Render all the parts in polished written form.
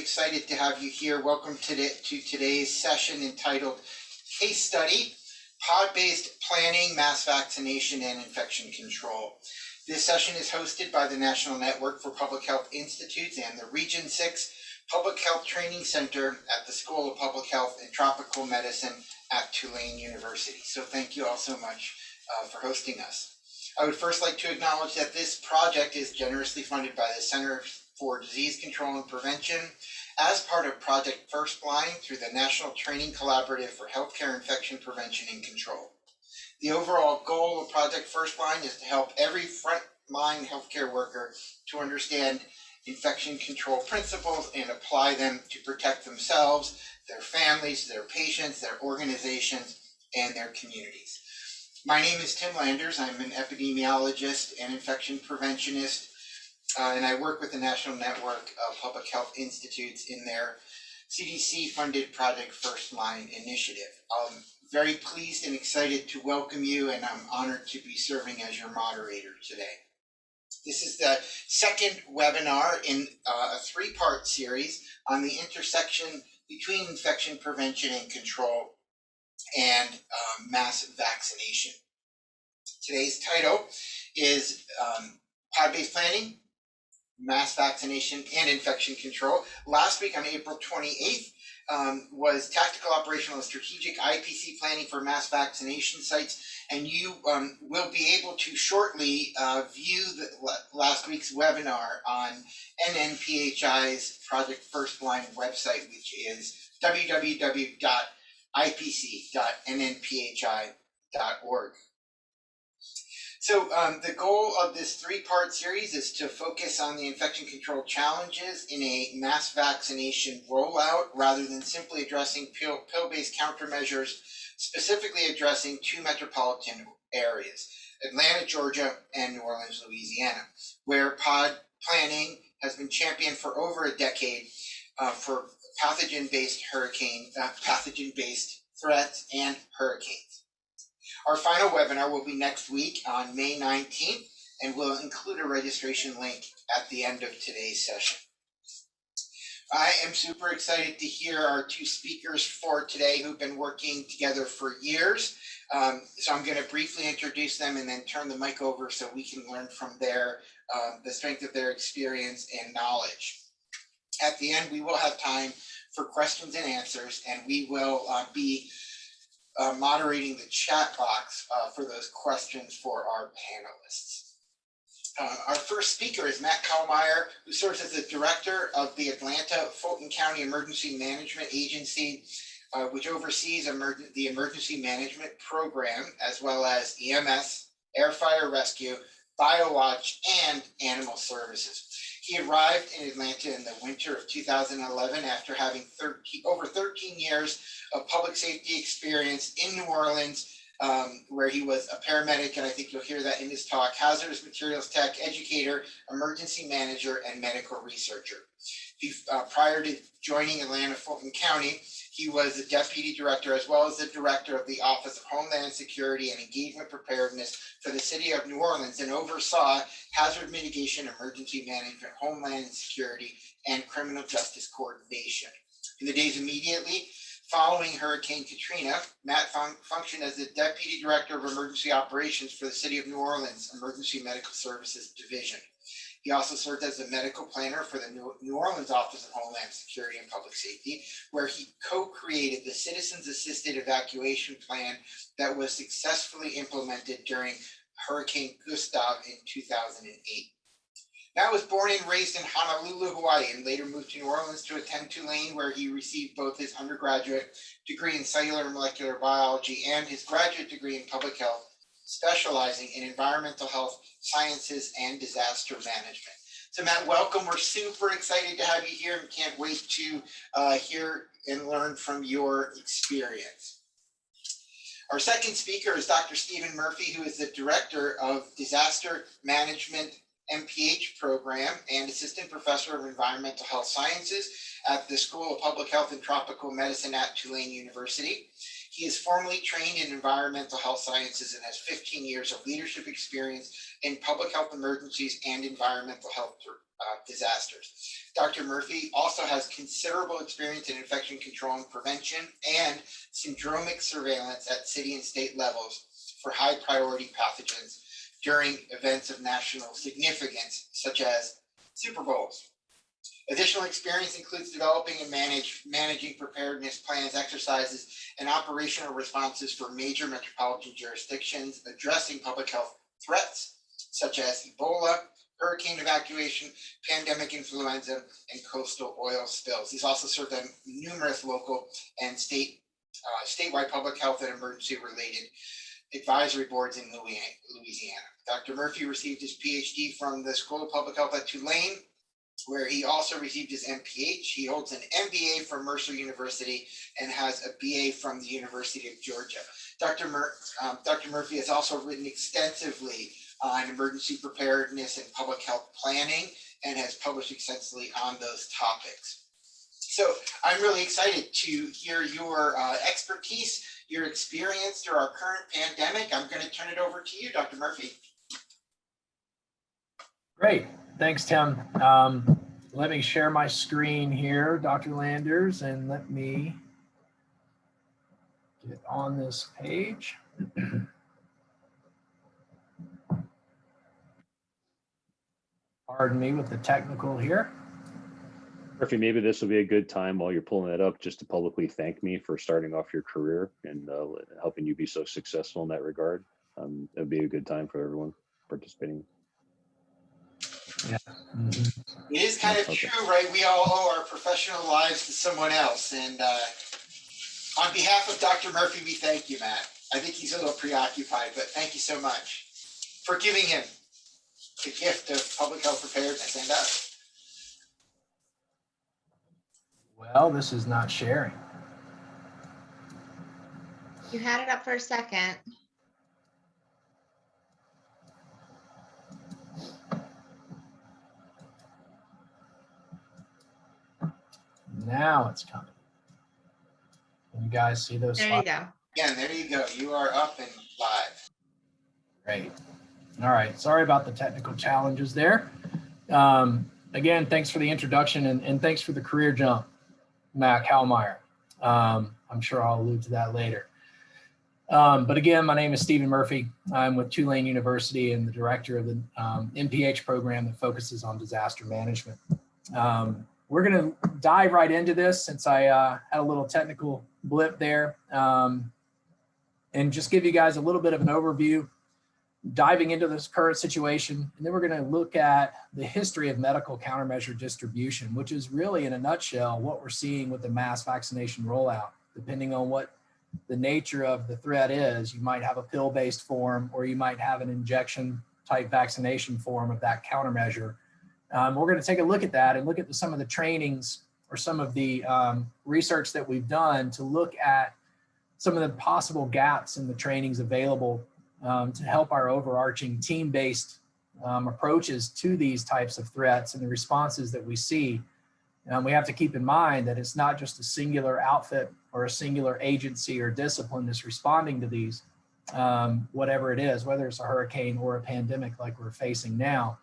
excited to have you here. Welcome to today's session entitled Case Study, Pod-Based Planning, Mass Vaccination, and Infection Control. This session is hosted by the National Network for Public Health Institutes and the Region 6 Public Health Training Center at the School of Public Health and Tropical Medicine at Tulane University. So thank you all so much for hosting us. I would first like to acknowledge that this project is generously funded by the Center for Disease Control and Prevention as part of Project Firstline through the National Training Collaborative for Healthcare Infection Prevention and Control. The overall goal of Project Firstline is to help every frontline healthcare worker to understand infection control principles and apply them to protect themselves, their families, their patients, their organizations, and their communities. My name is Tim Landers. I'm an epidemiologist and infection preventionist, and I work with the National Network of Public Health Institutes in their CDC-funded Project Firstline initiative. I'm very pleased and excited to welcome you, and I'm honored to be serving as your moderator today. This is the second webinar in a three-part series on the intersection between infection prevention and control and mass vaccination. Today's title is Pod-Based Planning, Mass Vaccination, and Infection Control. Last week on April 28th was Tactical, Operational, and Strategic IPC Planning for Mass Vaccination Sites, and you will be able to shortly view last week's webinar on NNPHI's Project Firstline website, which is www.ipc.nnphi.org. So the goal of this three-part series is to focus on the infection control challenges in a mass vaccination rollout rather than simply addressing pill-based countermeasures, specifically addressing two metropolitan areas, Atlanta, Georgia, and New Orleans, Louisiana, where pod planning has been championed for over a decade for pathogen-based threats and hurricanes. Our final webinar will be next week on May 19th, and will include a registration link at the end of today's session. I am super excited to hear our two speakers for today who've been working together for years. So I'm going to briefly introduce them and then turn the mic over so we can learn from the strength of their experience and knowledge. At the end, we will have time for questions and answers, and we will be moderating the chat box for those questions for our panelists. Our first speaker is Matt Caulmeyer, who serves as the director of the Atlanta Fulton County Emergency Management Agency, which oversees the emergency management program, as well as EMS, air fire rescue, BioWatch, and animal services. He arrived in Atlanta in the winter of 2011 after having over 13 years of public safety experience in New Orleans, where he was a paramedic, and I think you'll hear that in his talk, hazardous materials tech, educator, emergency manager, and medical researcher. Prior to joining Atlanta Fulton County, he was the deputy director as well as the director of the Office of Homeland Security and Engagement Preparedness for the city of New Orleans, and oversaw hazard mitigation, emergency management, homeland security, and criminal justice coordination. In the days immediately following Hurricane Katrina, Matt functioned as the Deputy Director of Emergency Operations for the City of New Orleans Emergency Medical Services Division. He also served as a medical planner for the New Orleans Office of Homeland Security and Public Safety, where he co-created the Citizens Assisted Evacuation Plan that was successfully implemented during Hurricane Gustav in 2008. Matt was born and raised in Honolulu, Hawaii, and later moved to New Orleans to attend Tulane, where he received both his undergraduate degree in cellular and molecular biology and his graduate degree in public health, specializing in environmental health sciences and disaster management. So Matt, welcome. We're super excited to have you here and can't wait to hear and learn from your experience. Our second speaker is Dr. Stephen Murphy, who is the Director of Disaster Management MPH program and Assistant Professor of Environmental Health Sciences at the School of Public Health and Tropical Medicine at Tulane University. He is formally trained in environmental health sciences and has 15 years of leadership experience in public health emergencies and environmental health disasters. Dr. Murphy also has considerable experience in infection control and prevention and syndromic surveillance at city and state levels for high priority pathogens during events of national significance, such as Super Bowls. Additional experience includes developing and managing preparedness plans, exercises, and operational responses for major metropolitan jurisdictions, addressing public health threats such as Ebola, hurricane evacuation, pandemic influenza, and coastal oil spills. He's also served on numerous local and statewide public health and emergency related advisory boards in Louisiana. Dr. Murphy received his PhD from the School of Public Health at Tulane, where he also received his NPH. He holds an MBA from Mercer University and has a BA from the University of Georgia. Dr. Murphy has also written extensively on emergency preparedness and public health planning and has published extensively on those topics. So I'm really excited to hear your expertise, your experience through our current pandemic. I'm going to turn it over to you, Dr. Murphy. Great. Thanks, Tim. Let me share my screen here, Dr. Landers, and let me get on this page. Pardon me with the technical here. Murphy, maybe this will be a good time while you're pulling it up just to publicly thank me for starting off your career and helping you be so successful in that regard. It'd be a good time for everyone participating. Yeah. Mm-hmm. It is kind of true, right? We all owe our professional lives to someone else. And on behalf of Dr. Murphy, we thank you, Matt. I think he's a little preoccupied, but thank you so much for giving him the gift of public health preparedness and us. Well, this is not sharing. You had it up for a second. Now it's coming. Can you guys see those There slides? you go. Again, there you go. You are up and live. Great. All right. Sorry about the technical challenges there. Again, thanks for the introduction and thanks for the career jump, Matt Caulmeyer. I'm sure I'll allude to that later. But again, my name is Stephen Murphy. I'm with Tulane University and the director of the NPH program that focuses on disaster management. We're going to dive right into this since I had a little technical blip there, and just give you guys a little bit of an overview, diving into this current situation. And then we're going to look at the history of medical countermeasure distribution, which is really in a nutshell what we're seeing with the mass vaccination rollout. Depending on what the nature of the threat is, you might have a pill-based form or you might have an injection type vaccination form of that countermeasure. We're going to take a look at that and look at some of the trainings or some of the research that we've done to look at some of the possible gaps in the trainings available to help our overarching team-based approaches to these types of threats and the responses that we see. We have to keep in mind that it's not just a singular outfit or a singular agency or discipline that's responding to these, whatever it is, whether it's a hurricane or a pandemic like we're facing now.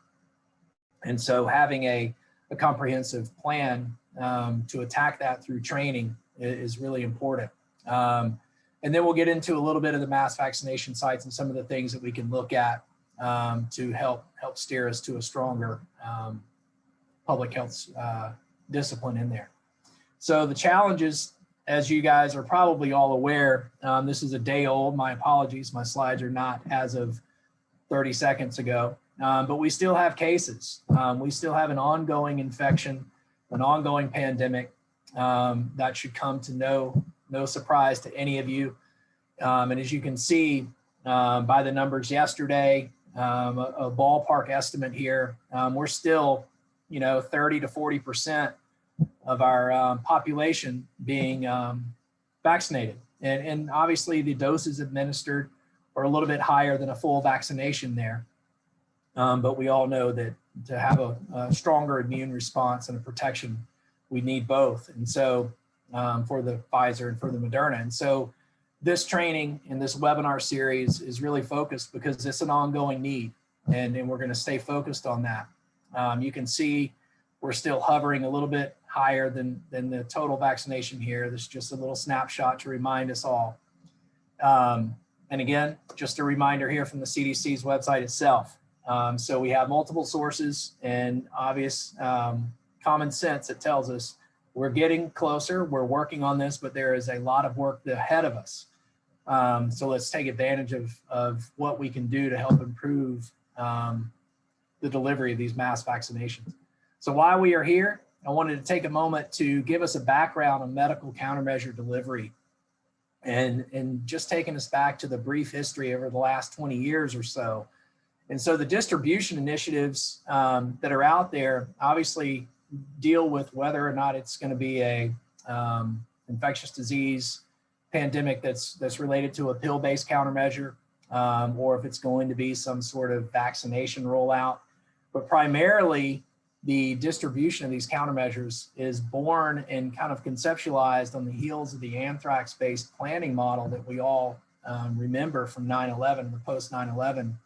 And so having a comprehensive plan to attack that through training is really important. And then we'll get into a little bit of the mass vaccination sites and some of the things that we can look at to help steer us to a stronger public health discipline in there. So the challenges, as you guys are probably all aware, this is a day old. My apologies, my slides are not as of 30 seconds ago. But we still have cases. We still have an ongoing infection, an ongoing pandemic that should come to no surprise to any of you. And as you can see by the numbers yesterday, a ballpark estimate here, we're still, 30 to 40% of our population being vaccinated. And obviously the doses administered are a little bit higher than a full vaccination there. But we all know that to have a stronger immune response and a protection, we need both. And so for the Pfizer and for the Moderna. And so this training and this webinar series is really focused because it's an ongoing need, and we're going to stay focused on that. You can see we're still hovering a little bit higher than the total vaccination here. This is just a little snapshot to remind us all. And again, just a reminder here from the CDC's website itself. So we have multiple sources and obvious common sense that tells us we're getting closer, we're working on this, but there is a lot of work ahead of us. So let's take advantage of what we can do to help improve the delivery of these mass vaccinations. So while we are here, I wanted to take a moment to give us a background on medical countermeasure delivery and just taking us back to the brief history over the last 20 years or so. And so the distribution initiatives that are out there obviously deal with whether or not it's going to be a infectious disease pandemic that's related to a pill-based countermeasure, or if it's going to be some sort of vaccination rollout. But primarily, the distribution of these countermeasures is born and kind of conceptualized on the heels of the anthrax-based planning model that we all remember from 9/11, the post 9/11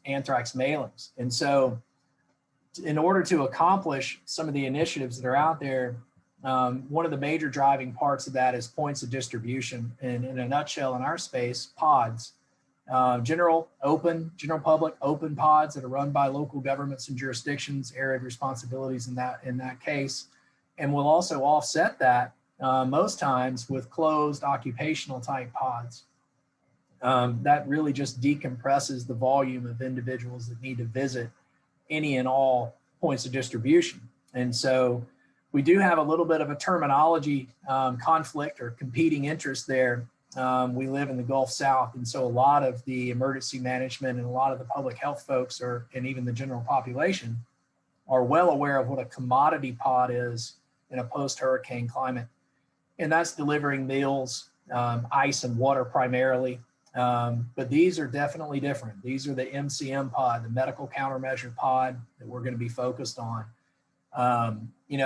anthrax mailings. And so in order to accomplish some of the initiatives that are out there, one of the major driving parts of that is points of distribution. And in a nutshell, in our space, pods. General public open pods that are run by local governments and jurisdictions, area of responsibilities in that case. And we'll also offset that most times with closed occupational type pods. That really just decompresses the volume of individuals that need to visit any and all points of distribution. And so we do have a little bit of a terminology conflict or competing interest there. We live in the Gulf South, and so a lot of the emergency management and a lot of the public health folks and even the general population are well aware of what a commodity pod is in a post-hurricane climate. And that's delivering meals, ice and water primarily. But these are definitely different. These are the MCM pod, the medical countermeasure pod that we're going to be focused on.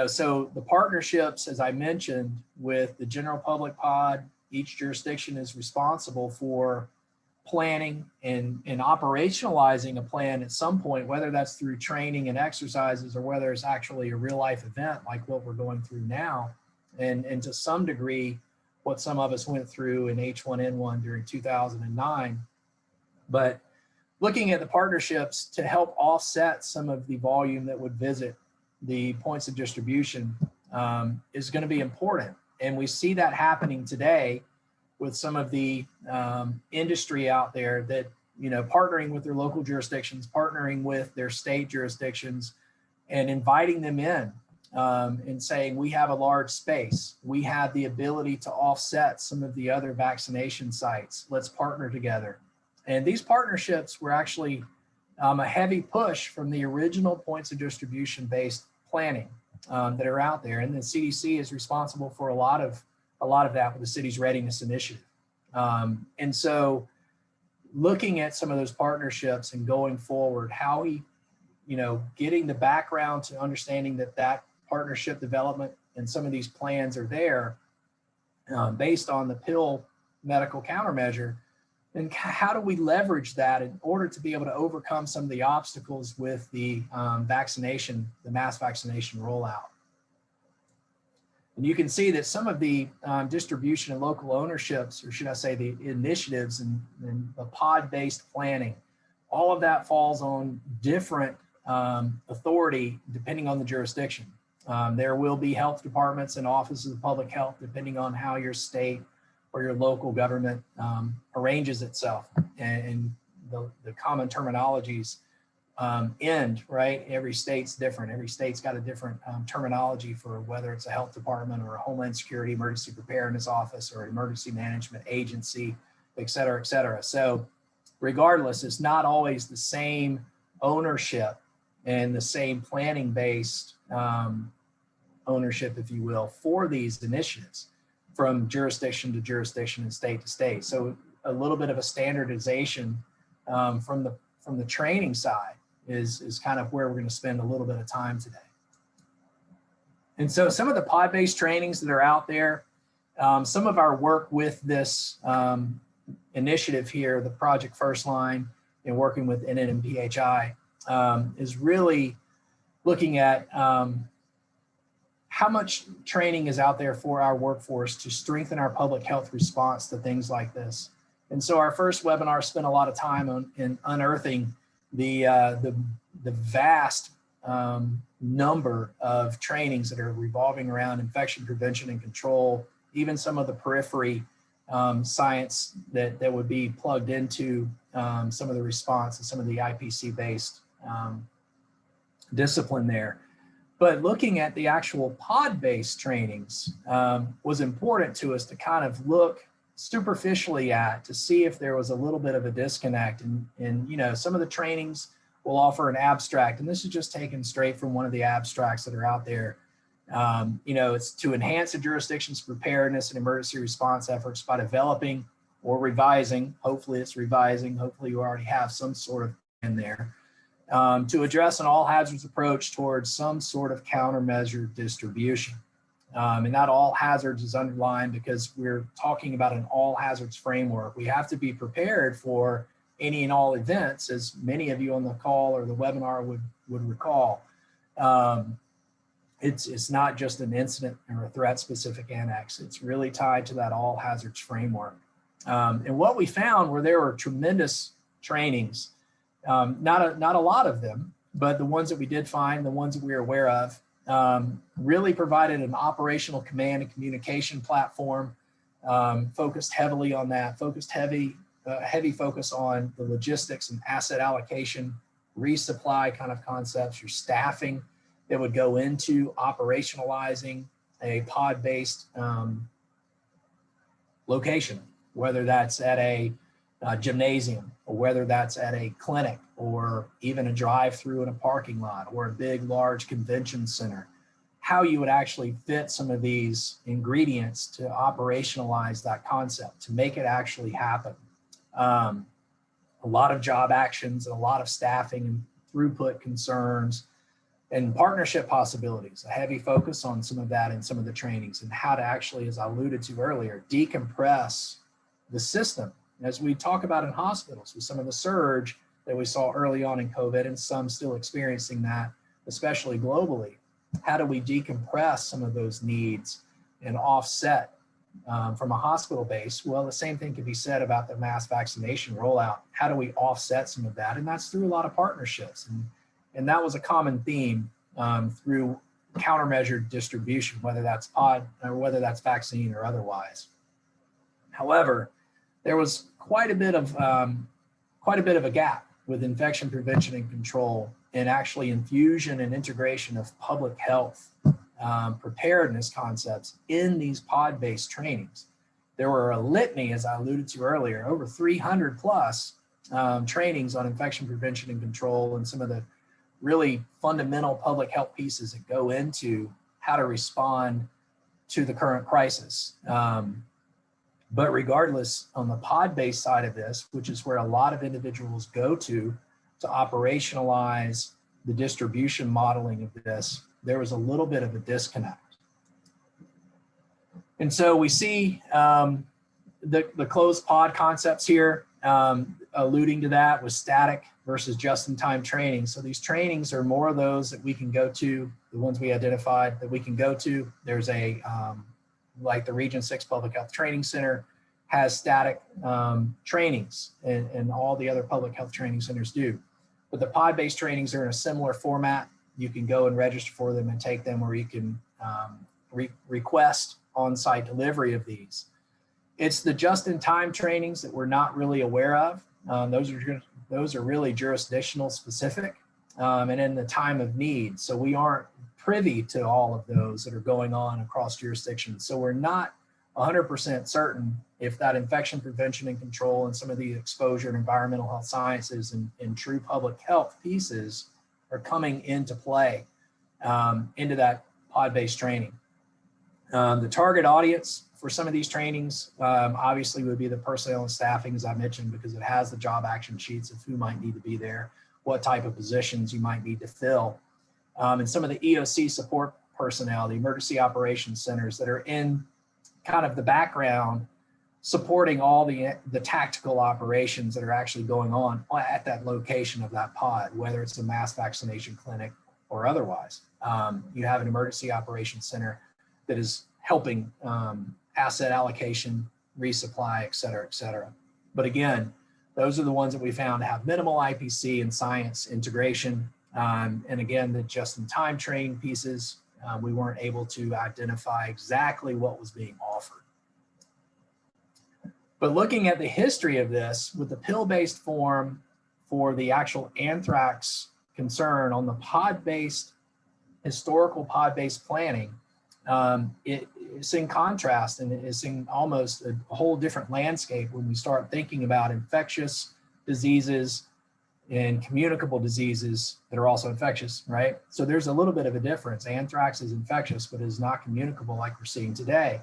So the partnerships, as I mentioned, with the general public pod, each jurisdiction is responsible for planning and operationalizing a plan at some point, whether that's through training and exercises or whether it's actually a real life event like what we're going through now. And to some degree, what some of us went through in H1N1 during 2009. But looking at the partnerships to help offset some of the volume that would visit the points of distribution is going to be important. And we see that happening today with some of the industry out there that, partnering with their local jurisdictions, partnering with their state jurisdictions, and inviting them in and saying, we have a large space. We have the ability to offset some of the other vaccination sites. Let's partner together. And these partnerships were actually a heavy push from the original points of distribution based planning that are out there. And the CDC is responsible for a lot of that with the city's readiness initiative. And so looking at some of those partnerships and going forward, how we, getting the background to understanding that partnership development and some of these plans are there based on the pill medical countermeasure. And how do we leverage that in order to be able to overcome some of the obstacles with the vaccination, the mass vaccination rollout? And you can see that some of the distribution and local ownerships, or should I say the initiatives and the pod-based planning, all of that falls on different authority depending on the jurisdiction. There will be health departments and offices of public health depending on how your state or your local government arranges itself, and the common terminologies end, right? Every state's different. Every state's got a different terminology for whether it's a health department or a Homeland Security Emergency Preparedness Office or an emergency management agency, et cetera, et cetera. So regardless, it's not always the same ownership and the same planning based ownership, if you will, for these initiatives from jurisdiction to jurisdiction and state to state. So a little bit of a standardization from the training side is kind of where we're going to spend a little bit of time today. And so some of the pod-based trainings that are out there, Some of our work with this initiative here, the Project Firstline, and working with NNPHI, is really looking at how much training is out there for our workforce to strengthen our public health response to things like this. And so our first webinar spent a lot of time in unearthing the vast number of trainings that are revolving around infection prevention and control, even some of the periphery science that would be plugged into some of the response and some of the IPC-based discipline there. But looking at the actual pod-based trainings was important to us to kind of look superficially at to see if there was a little bit of a disconnect. And you know, some of the trainings will offer an abstract, and this is just taken straight from one of the abstracts that are out there. You know, it's to enhance a jurisdiction's preparedness and emergency response efforts by developing or revising, hopefully it's revising, hopefully you already have some sort of in there, to address an all hazards approach towards some sort of countermeasure distribution. And that all hazards is underlined because we're talking about an all hazards framework. We have to be prepared for any and all events, as many of you on the call or the webinar would recall. It's not just an incident or a threat specific annex. It's really tied to that all hazards framework. And what we found were there were tremendous trainings, not a lot of them, but the ones that we did find, the ones that we were aware of, really provided an operational command and communication platform, focused heavily on that, heavy focus on the logistics and asset allocation, resupply kind of concepts, your staffing that would go into operationalizing a pod-based location, whether that's at a gymnasium, or whether that's at a clinic, or even a drive-through in a parking lot, or a big, large convention center. How you would actually fit some of these ingredients to operationalize that concept, to make it actually happen. A lot of job actions and a lot of staffing and throughput concerns and partnership possibilities, a heavy focus on some of that in some of the trainings, and how to actually, as I alluded to earlier, decompress the system. As we talk about in hospitals with some of the surge that we saw early on in COVID, and some still experiencing that, especially globally, how do we decompress some of those needs and offset from a hospital base? Well, the same thing can be said about the mass vaccination rollout. How do we offset some of that? And that's through a lot of partnerships. And that was a common theme through countermeasure distribution, whether that's pod or whether that's vaccine or otherwise. However, there was quite a bit of a gap with infection prevention and control, and actually infusion and integration of public health preparedness concepts in these pod-based trainings. There were a litany, as I alluded to earlier, over 300 plus trainings on infection prevention and control, and some of the really fundamental public health pieces that go into how to respond to the current crisis. But regardless, on the pod-based side of this, which is where a lot of individuals go to operationalize the distribution modeling of this, there was a little bit of a disconnect. And so we see the closed pod concepts here, alluding to that with static versus just-in-time training. So these trainings are more of those that we can go to, the ones we identified that we can go to. There's a, like the Region 6 Public Health Training Center has static trainings, and all the other public health training centers do. But the pod-based trainings are in a similar format. You can go and register for them and take them, or you can request on-site delivery of these. It's the just-in-time trainings that we're not really aware of. Those are really jurisdictional specific, and in the time of need. So we aren't privy to all of those that are going on across jurisdictions. So we're not 100% certain if that infection prevention and control and some of the exposure and environmental health sciences and true public health pieces are coming into play into that pod-based training. The target audience for some of these trainings obviously would be the personnel and staffing, as I mentioned, because it has the job action sheets of who might need to be there, what type of positions you might need to fill. And some of the EOC support personnel, the emergency operations centers that are in kind of the background supporting all the tactical operations that are actually going on at that location of that pod, whether it's a mass vaccination clinic or otherwise. You have an emergency operations center that is helping asset allocation, resupply, et cetera, et cetera. But again, those are the ones that we found have minimal IPC and science integration. And again, the just-in-time training pieces, we weren't able to identify exactly what was being offered. But looking at the history of this, with the pill-based form for the actual anthrax concern on the pod-based, historical pod-based planning, it's in contrast, and it's in almost a whole different landscape when we start thinking about infectious diseases and communicable diseases that are also infectious, right? So there's a little bit of a difference. Anthrax is infectious, but is not communicable like we're seeing today.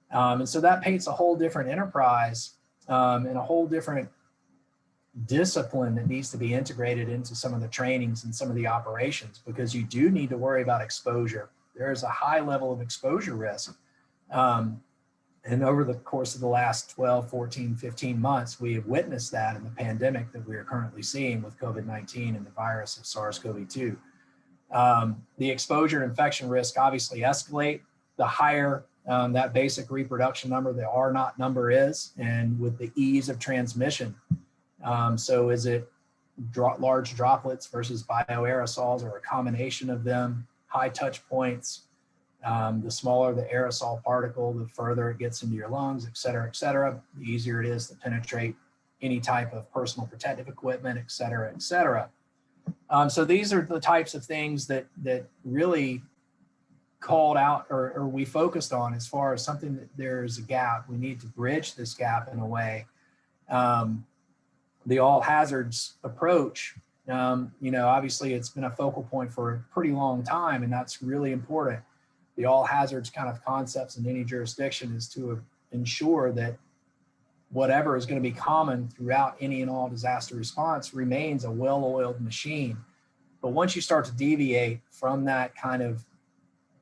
And so that paints a whole different enterprise and a whole different discipline that needs to be integrated into some of the trainings and some of the operations, because you do need to worry about exposure. There is a high level of exposure risk. And over the course of the last 12, 14, 15 months, we have witnessed that in the pandemic that we are currently seeing with COVID-19 and the virus of SARS-CoV-2. The exposure and infection risk obviously escalate the higher that basic reproduction number, the R naught number is, and with the ease of transmission. So is it large droplets versus bioaerosols, or a combination of them, high touch points? The smaller the aerosol particle, the further it gets into your lungs, et cetera, the easier it is to penetrate any type of personal protective equipment, et cetera, et cetera. So these are the types of things that really called out, or we focused on as far as something that there's a gap. We need to bridge this gap in a way. The all hazards approach, obviously it's been a focal point for a pretty long time, and that's really important. The all hazards kind of concepts in any jurisdiction is to ensure that whatever is going to be common throughout any and all disaster response remains a well-oiled machine. But once you start to deviate from that kind of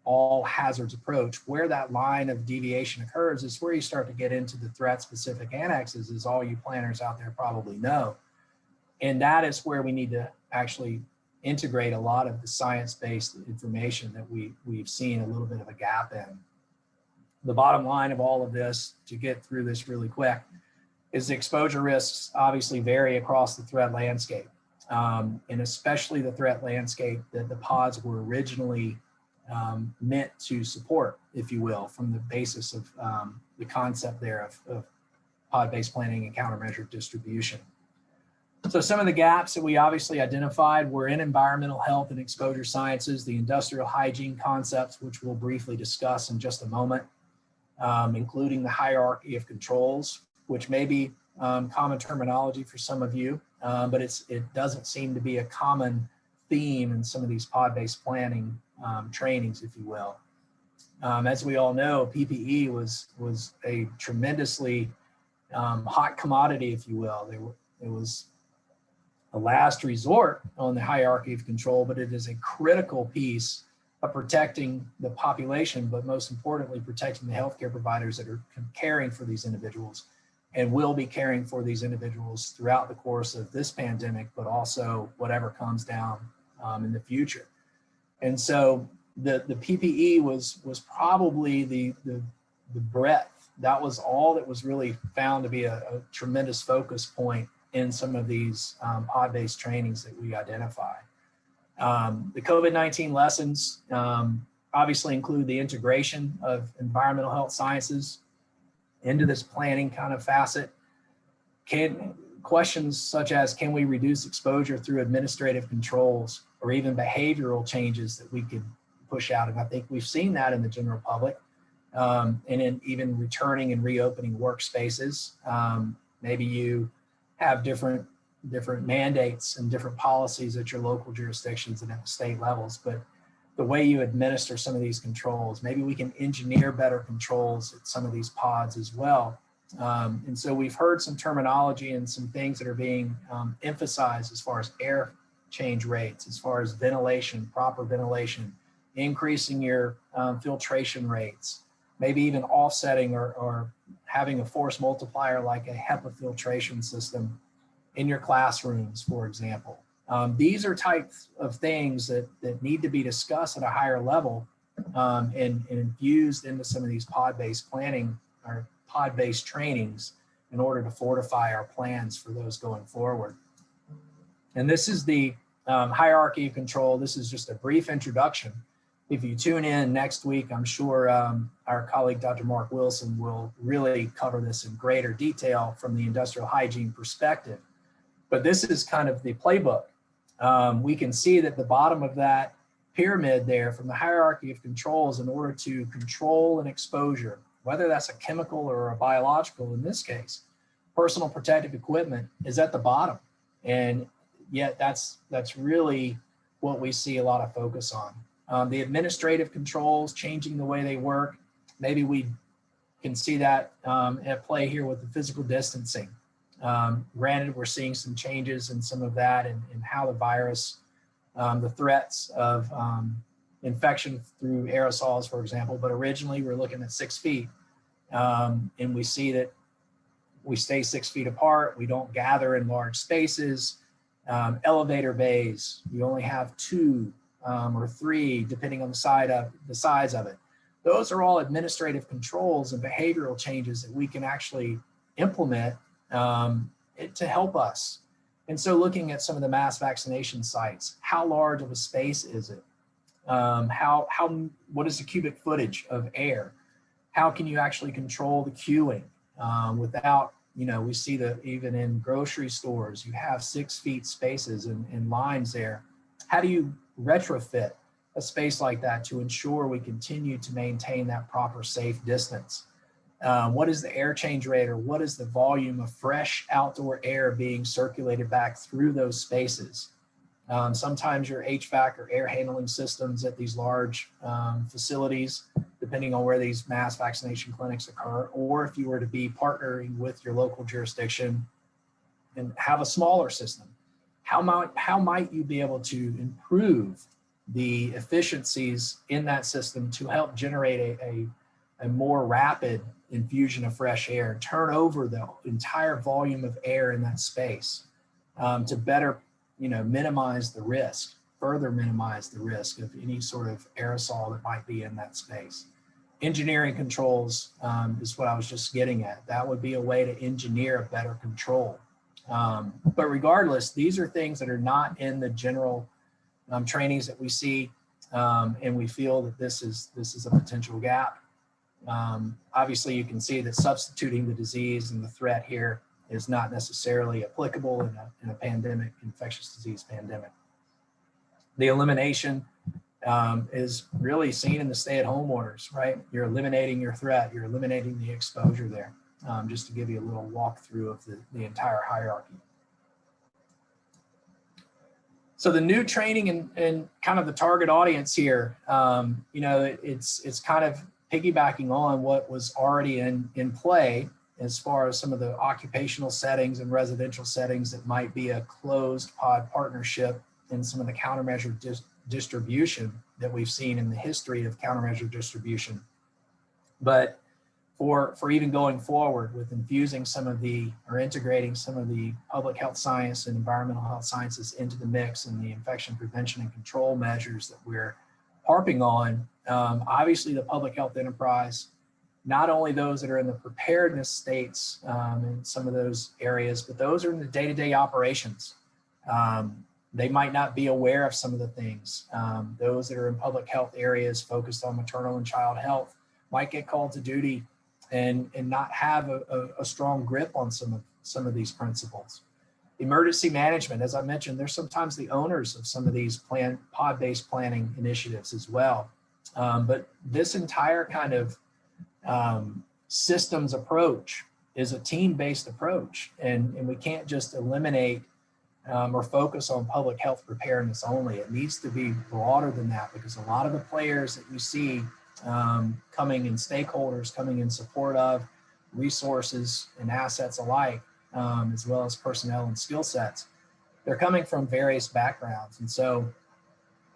all hazards approach, where that line of deviation occurs is where you start to get into the threat specific annexes, as all you planners out there probably know. And that is where we need to actually integrate a lot of the science-based information that we've seen a little bit of a gap in. The bottom line of all of this, to get through this really quick, is the exposure risks obviously vary across the threat landscape, and especially the threat landscape that the pods were originally meant to support, if you will, from the basis of the concept there of pod-based planning and countermeasure distribution. So some of the gaps that we obviously identified were in environmental health and exposure sciences, the industrial hygiene concepts, which we'll briefly discuss in just a moment, including the hierarchy of controls, which may be common terminology for some of you, but it doesn't seem to be a common theme in some of these pod-based planning trainings, if you will. As we all know, PPE was a tremendously hot commodity, if you will. It was a last resort on the hierarchy of control, but it is a critical piece of protecting the population, but most importantly, protecting the healthcare providers that are caring for these individuals and will be caring for these individuals throughout the course of this pandemic, but also whatever comes down in the future. And so the PPE was probably the breadth. That was all that was really found to be a tremendous focus point in some of these pod-based trainings that we identify. The COVID-19 lessons obviously include the integration of environmental health sciences into this planning kind of facet. Questions such as, can we reduce exposure through administrative controls or even behavioral changes that we could push out? And I think we've seen that in the general public, and in even returning and reopening workspaces. Maybe you have different mandates and different policies at your local jurisdictions and at the state levels, but the way you administer some of these controls, maybe we can engineer better controls at some of these pods as well. And so we've heard some terminology and some things that are being emphasized as far as air change rates, as far as ventilation, proper ventilation, increasing your filtration rates, maybe even offsetting or having a force multiplier like a HEPA filtration system in your classrooms, for example. These are types of things that need to be discussed at a higher level and infused into some of these pod-based planning or pod-based trainings in order to fortify our plans for those going forward. And this is the hierarchy of control. This is just a brief introduction. If you tune in next week, I'm sure our colleague, Dr. Mark Wilson, will really cover this in greater detail from the industrial hygiene perspective. But this is kind of the playbook. We can see that the bottom of that pyramid there from the hierarchy of controls in order to control an exposure, whether that's a chemical or a biological in this case, personal protective equipment is at the bottom. And yet that's really what we see a lot of focus on. The administrative controls, changing the way they work, maybe we can see that at play here with the physical distancing. Granted, we're seeing some changes in some of that and how the virus, the threats of infection through aerosols, for example, but originally we're looking at 6 feet. And we see that we stay 6 feet apart. We don't gather in large spaces. Elevator bays, we only have 2 or 3, depending on the size of it. Those are all administrative controls and behavioral changes that we can actually implement to help us. And so looking at some of the mass vaccination sites, how large of a space is it? What is the cubic footage of air? How can you actually control the queuing without, we see that even in grocery stores, you have 6 feet spaces and lines there. How do you retrofit a space like that to ensure we continue to maintain that proper safe distance? What is the air change rate, or what is the volume of fresh outdoor air being circulated back through those spaces? Sometimes your HVAC or air handling systems at these large facilities, depending on where these mass vaccination clinics occur, or if you were to be partnering with your local jurisdiction and have a smaller system, how might you be able to improve the efficiencies in that system to help generate a more rapid infusion of fresh air, turn over the entire volume of air in that space to better, minimize the risk, further minimize the risk of any sort of aerosol that might be in that space. Engineering controls is what I was just getting at. That would be a way to engineer a better control. But regardless, these are things that are not in the general trainings that we see, and we feel that this is a potential gap. Obviously, you can see that substituting the disease and the threat here is not necessarily applicable in a pandemic, infectious disease pandemic. The elimination is really seen in the stay-at-home orders, right? You're eliminating your threat, you're eliminating the exposure there, just to give you a little walkthrough of the entire hierarchy. So the new training and kind of the target audience here, it's kind of piggybacking on what was already in play as far as some of the occupational settings and residential settings that might be a closed pod partnership and some of the countermeasure distribution that we've seen in the history of countermeasure distribution. But for even going forward with infusing integrating some of the public health science and environmental health sciences into the mix and the infection prevention and control measures that we're harping on, obviously the public health enterprise, not only those that are in the preparedness states in some of those areas, but those are in the day-to-day operations. They might not be aware of some of the things. Those that are in public health areas focused on maternal and child health might get called to duty and not have a strong grip on some of these principles. Emergency management, as I mentioned, they're sometimes the owners of some of these pod-based planning initiatives as well. But this entire kind of systems approach is a team-based approach, and we can't just eliminate or focus on public health preparedness only. It needs to be broader than that, because a lot of the players that you see coming in, stakeholders coming in support of resources and assets alike, as well as personnel and skill sets, they're coming from various backgrounds. And so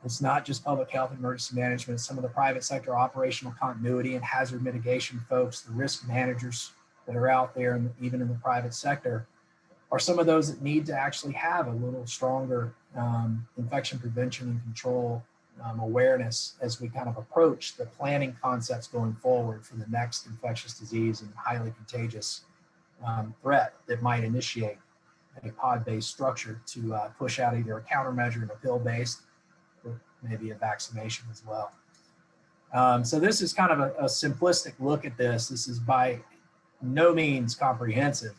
It's not just public health and emergency management. Some of the private sector operational continuity and hazard mitigation folks, the risk managers that are out there, and even in the private sector, are some of those that need to actually have a little stronger infection prevention and control awareness as we kind of approach the planning concepts going forward for the next infectious disease and highly contagious threat that might initiate a pod-based structure to push out either a countermeasure and a pill-based, or maybe a vaccination as well. So this is kind of a simplistic look at this. This is by no means comprehensive,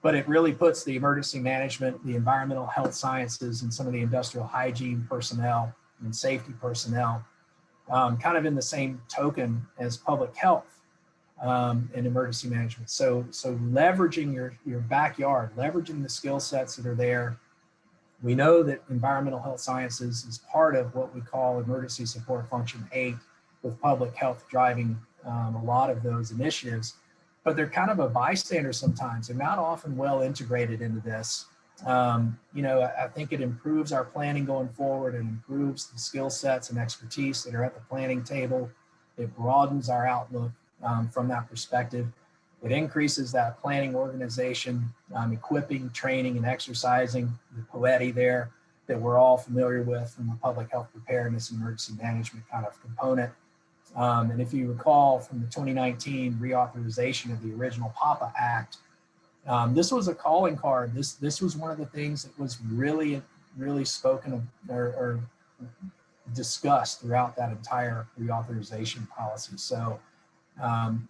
but it really puts the emergency management, the environmental health sciences, and some of the industrial hygiene personnel and safety personnel kind of in the same token as public health and emergency management. So leveraging your backyard, leveraging the skill sets that are there. We know that environmental health sciences is part of what we call emergency support function 8, with public health driving a lot of those initiatives, but they're kind of a bystander sometimes. They're not often well integrated into this. I think it improves our planning going forward and improves the skill sets and expertise that are at the planning table. It broadens our outlook from that perspective. It increases that planning organization, equipping, training, and exercising the POETI there that we're all familiar with from the public health preparedness and emergency management kind of component. And if you recall from the 2019 reauthorization of the original PAPA Act, this was a calling card. This was one of the things that was really spoken of or discussed throughout that entire reauthorization policy. So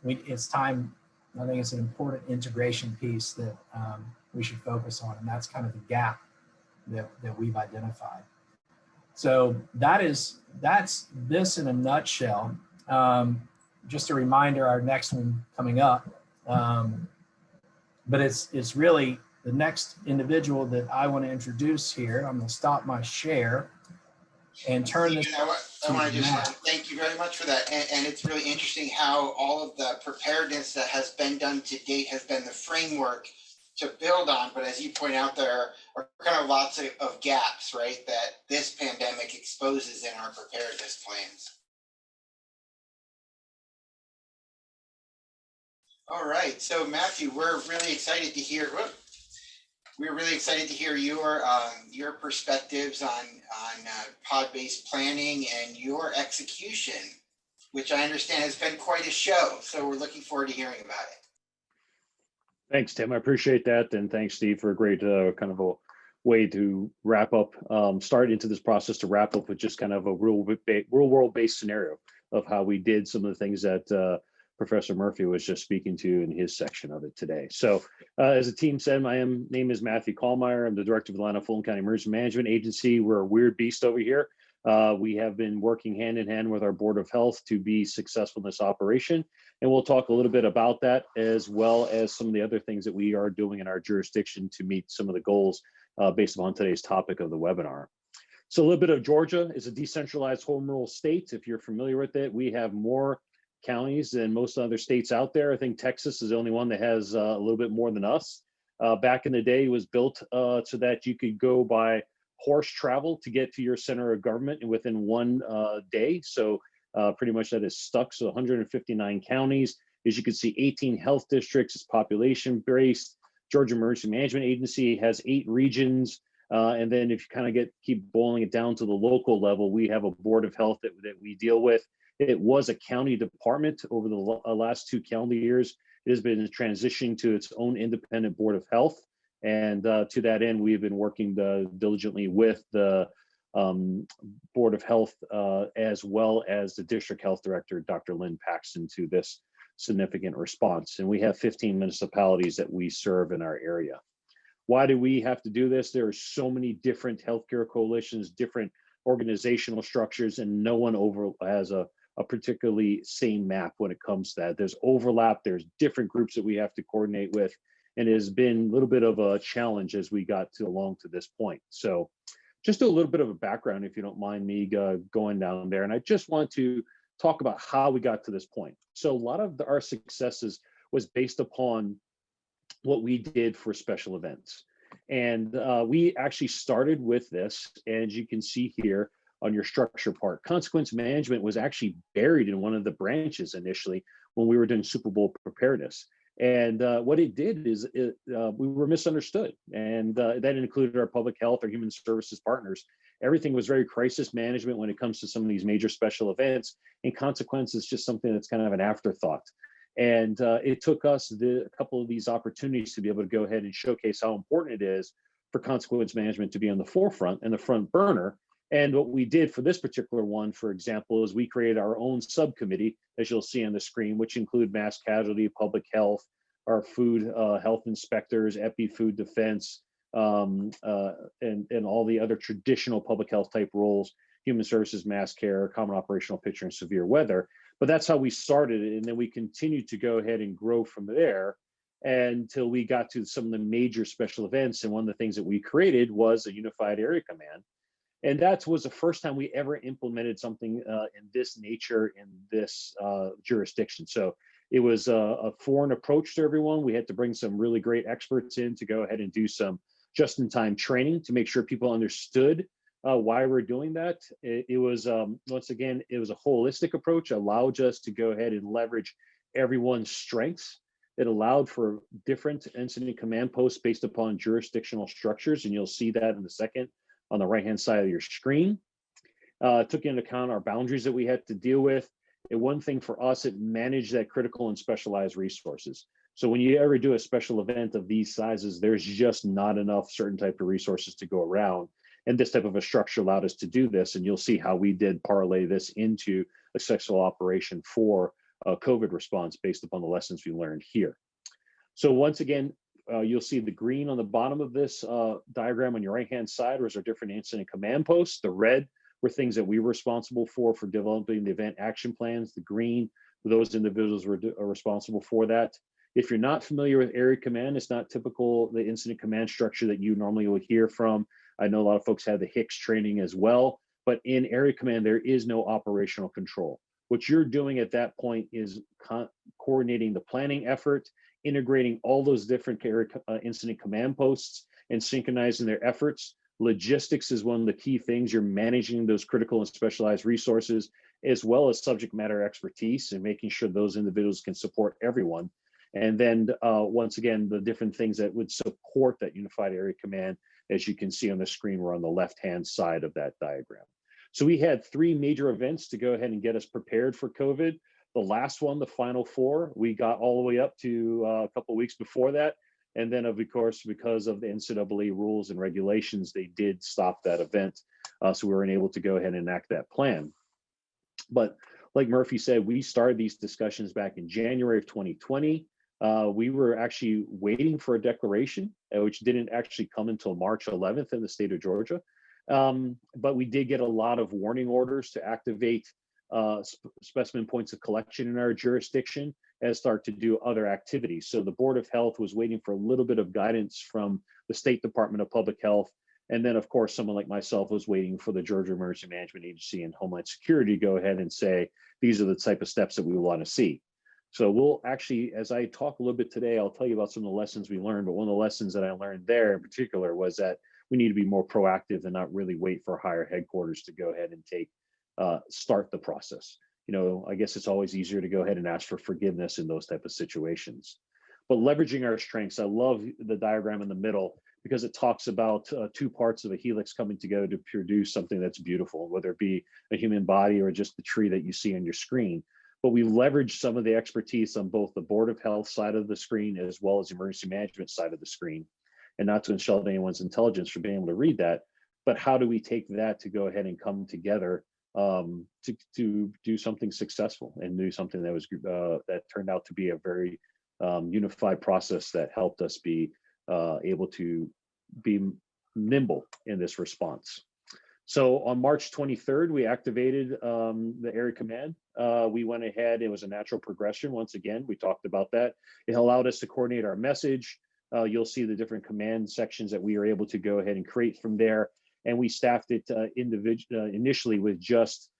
it's time. I think it's an important integration piece that we should focus on, and that's kind of the gap that we've identified. So that's this in a nutshell. Just a reminder, our next one coming up, but it's really the next individual that I want to introduce here. I'm going to stop my share and turn this. I want to just thank you very much for that. And it's really interesting how all of the preparedness that has been done to date has been the framework to build on. But as you point out, there are kind of lots of gaps, right, that this pandemic exposes in our preparedness plans. All right. So Matthew, we're really excited to hear. Your perspectives on pod-based planning and your execution, which I understand has been quite a show. So we're looking forward to hearing about it. Thanks, Tim. I appreciate that. And thanks, Steve, for a great kind of a way to wrap up, start into this process to wrap up with just kind of a real world based scenario of how we did some of the things that Professor Murphy was just speaking to in his section of it today. So as the team said, my name is Matthew Caulmeyer. I'm the director of the Atlanta Fulton County Emergency Management Agency. We're a weird beast over here. We have been working hand in hand with our Board of Health to be successful in this operation. And we'll talk a little bit about that, as well as some of the other things that we are doing in our jurisdiction to meet some of the goals based upon today's topic of the webinar. So a little bit of Georgia is a decentralized home rule state. If you're familiar with it, we have more counties than most other states out there. I think Texas is the only one that has a little bit more than us. Back in the day, it was built so that you could go by horse travel to get to your center of government within one day. So pretty much that is stuck. So 159 counties. As you can see, 18 health districts. It's population based. Georgia Emergency Management Agency has 8 regions. And then if you kind of keep boiling it down to the local level, we have a Board of Health that we deal with. It was a county department over the last 2 calendar years. It has been transitioning to its own independent Board of Health. And to that end, we've been working diligently with the Board of Health as well as the District Health Director, Dr. Lynn Paxton, to this significant response. And we have 15 municipalities that we serve in our area. Why do we have to do this? There are so many different healthcare coalitions, different organizational structures, and no one has a particularly same map when it comes to that. There's overlap, there's different groups that we have to coordinate with, and it has been a little bit of a challenge as we got along to this point. So just a little bit of a background, if you don't mind me going down there. And I just want to talk about how we got to this point. So a lot of our successes was based upon what we did for special events. And we actually started with this, and as you can see here, on your structure part. Consequence management was actually buried in one of the branches initially when we were doing Super Bowl preparedness. And what it did is we were misunderstood. And that included our public health or human services partners. Everything was very crisis management when it comes to some of these major special events, and consequence is just something that's kind of an afterthought. And it took us a couple of these opportunities to be able to go ahead and showcase how important it is for consequence management to be on the forefront and the front burner. And what we did for this particular one, for example, is we created our own subcommittee, as you'll see on the screen, which include mass casualty, public health, our food health inspectors, epi food defense, and all the other traditional public health type roles, human services, mass care, common operational picture, and severe weather. But that's how we started it. And then we continued to go ahead and grow from there until we got to some of the major special events. And one of the things that we created was a unified area command. And that was the first time we ever implemented something in this nature in this jurisdiction. So it was a foreign approach to everyone. We had to bring some really great experts in to go ahead and do some just-in-time training to make sure people understood why we're doing that. It was, once again, it was a holistic approach, allowed us to go ahead and leverage everyone's strengths. It allowed for different incident command posts based upon jurisdictional structures, and you'll see that in a second on the right-hand side of your screen. Took into account our boundaries that we had to deal with. And one thing for us, it managed that critical and specialized resources. So when you ever do a special event of these sizes, there's just not enough certain type of resources to go around. And this type of a structure allowed us to do this. And you'll see how we did parlay this into a successful operation for COVID response based upon the lessons we learned here. So once again, you'll see the green on the bottom of this diagram on your right-hand side was our different incident command posts. The red were things that we were responsible for developing the event action plans. The green, those individuals were responsible for that. If you're not familiar with area command, it's not typical the incident command structure that you normally would hear from. I know a lot of folks have the HICS training as well, but in area command, there is no operational control. What you're doing at that point is coordinating the planning effort, integrating all those different incident command posts and synchronizing their efforts. Logistics is one of the key things. You're managing those critical and specialized resources, as well as subject matter expertise and making sure those individuals can support everyone. And then once again, the different things that would support that unified area command, as you can see on the screen, were on the left-hand side of that diagram. So we had 3 major events to go ahead and get us prepared for COVID. The last one, the final 4, we got all the way up to a couple of weeks before that. And then, of course, because of the NCAA rules and regulations, they did stop that event. So we weren't able to go ahead and enact that plan. But like Murphy said, we started these discussions back in January of 2020. We were actually waiting for a declaration, which didn't actually come until March 11th in the state of Georgia. But we did get a lot of warning orders to activate specimen points of collection in our jurisdiction and start to do other activities. So the Board of Health was waiting for a little bit of guidance from the State Department of Public Health. And then, of course, someone like myself was waiting for the Georgia Emergency Management Agency and Homeland Security to go ahead and say, these are the type of steps that we want to see. So we'll actually, as I talk a little bit today, I'll tell you about some of the lessons we learned. But one of the lessons that I learned there in particular was that we need to be more proactive and not really wait for higher headquarters to go ahead and start the process. You know, I guess it's always easier to go ahead and ask for forgiveness in those type of situations. But leveraging our strengths, I love the diagram in the middle because it talks about 2 parts of a helix coming together to produce something that's beautiful, whether it be a human body or just the tree that you see on your screen. But we leverage some of the expertise on both the Board of Health side of the screen as well as the emergency management side of the screen. And not to insult anyone's intelligence for being able to read that, but how do we take that to go ahead and come together to do something successful and do something that was that turned out to be a very unified process that helped us be able to be nimble in this response. So on March 23rd, we activated the area command. We went ahead, it was a natural progression. Once again, we talked about that. It allowed us to coordinate our message. You'll see the different command sections that we were able to go ahead and create from there. And we staffed it initially with just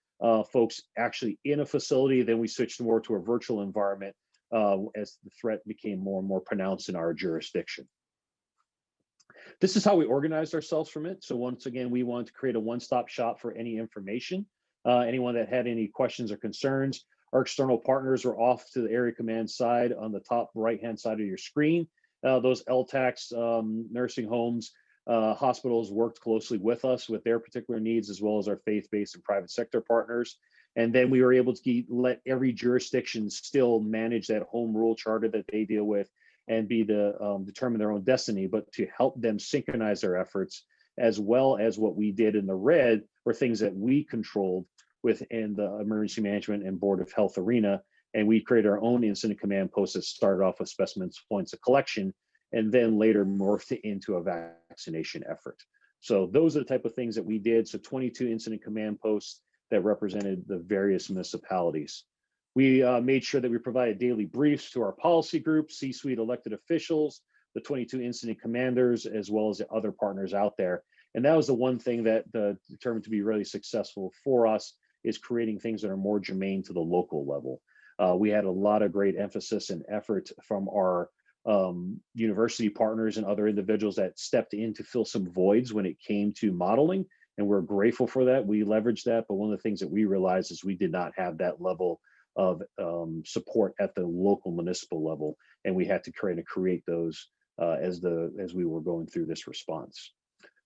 folks actually in a facility. Then we switched more to a virtual environment as the threat became more and more pronounced in our jurisdiction. This is how we organized ourselves from it. So once again, we wanted to create a one-stop shop for any information. Anyone that had any questions or concerns, our external partners are off to the area command side on the top right-hand side of your screen. Those LTACs, nursing homes, hospitals worked closely with us with their particular needs, as well as our faith-based and private sector partners. And then we were able to let every jurisdiction still manage that home rule charter that they deal with and be the determine their own destiny, but to help them synchronize their efforts, as well as what we did in the red were things that we controlled within the emergency management and board of health arena. And we created our own incident command post that started off with specimens points of collection and then later morphed into a vaccination effort. So those are the type of things that we did. So 22 incident command posts that represented the various municipalities. We made sure that we provided daily briefs to our policy group, C-suite elected officials, the 22 incident commanders, as well as the other partners out there. And that was the one thing that determined to be really successful for us, is creating things that are more germane to the local level. We had a lot of great emphasis and effort from our university partners and other individuals that stepped in to fill some voids when it came to modeling. And we're grateful for that. We leveraged that. But one of the things that we realized is we did not have that level of support at the local municipal level. And we had to create those as we were going through this response.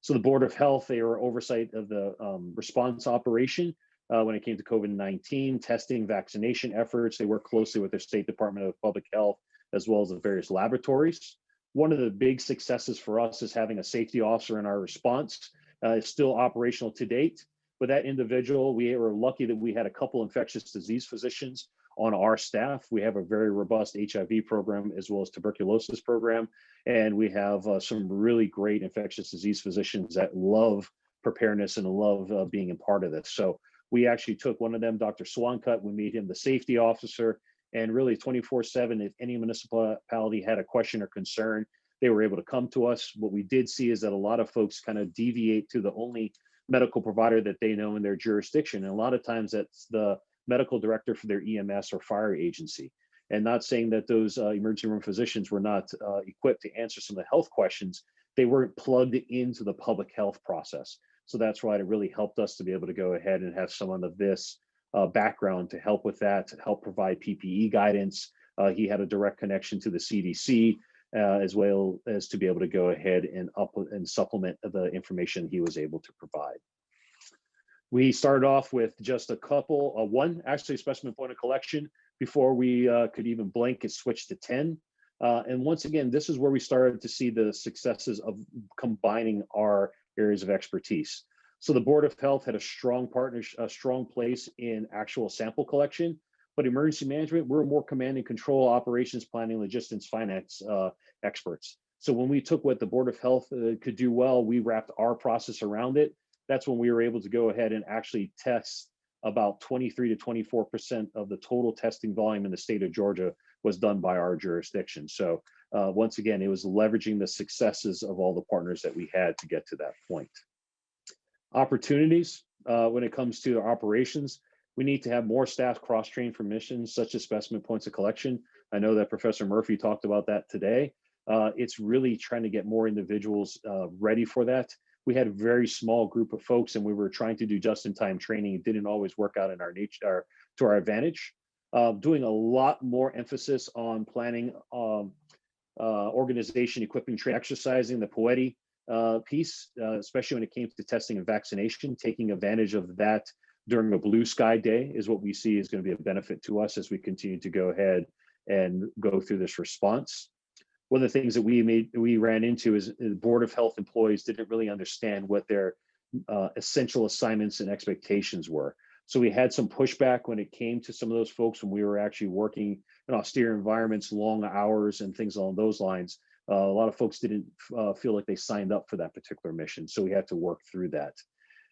So the Board of Health, they were oversight of the response operation when it came to COVID-19, testing, vaccination efforts. They work closely with their State Department of Public Health, as well as the various laboratories. One of the big successes for us is having a safety officer in our response. It's still operational to date. But that individual, we were lucky that we had a couple infectious disease physicians on our staff. We have a very robust HIV program as well as tuberculosis program. And we have some really great infectious disease physicians that love preparedness and love being a part of this. So we actually took one of them, Dr. Swancut, we made him the safety officer, and really 24/7, if any municipality had a question or concern, they were able to come to us. What we did see is that a lot of folks kind of deviate to the only medical provider that they know in their jurisdiction. And a lot of times that's the medical director for their EMS or fire agency. And not saying that those emergency room physicians were not equipped to answer some of the health questions, they weren't plugged into the public health process. So that's why it really helped us to be able to go ahead and have someone of this background to help with that, to help provide PPE guidance. He had a direct connection to the CDC, as well as to be able to go ahead and supplement the information he was able to provide. We started off with just a couple, one actually specimen point of collection before we could even blink. It switched to 10. And once again, this is where we started to see the successes of combining our areas of expertise. So the Board of Health had a strong place in actual sample collection, but emergency management, we're more command and control, operations planning, logistics, finance experts. So when we took what the Board of Health could do well, we wrapped our process around it. That's when we were able to go ahead and actually test about 23 to 24% of the total testing volume in the state of Georgia was done by our jurisdiction. So once again, it was leveraging the successes of all the partners that we had to get to that point. Opportunities, when it comes to our operations, we need to have more staff cross-trained for missions such as specimen points of collection. I know that Professor Murphy talked about that today. It's really trying to get more individuals ready for that. We had a very small group of folks and we were trying to do just-in-time training. It didn't always work out in our nature, to our advantage. Doing a lot more emphasis on planning, organization, equipping, training, exercising, the POETI piece, especially when it came to testing and vaccination. Taking advantage of that during a blue sky day is what we see is going to be a benefit to us as we continue to go ahead and go through this response. One of the things that we ran into is the Board of Health employees didn't really understand what their essential assignments and expectations were. So we had some pushback when it came to some of those folks when we were actually working in austere environments, long hours and things along those lines. A lot of folks didn't feel like they signed up for that particular mission. So we had to work through that.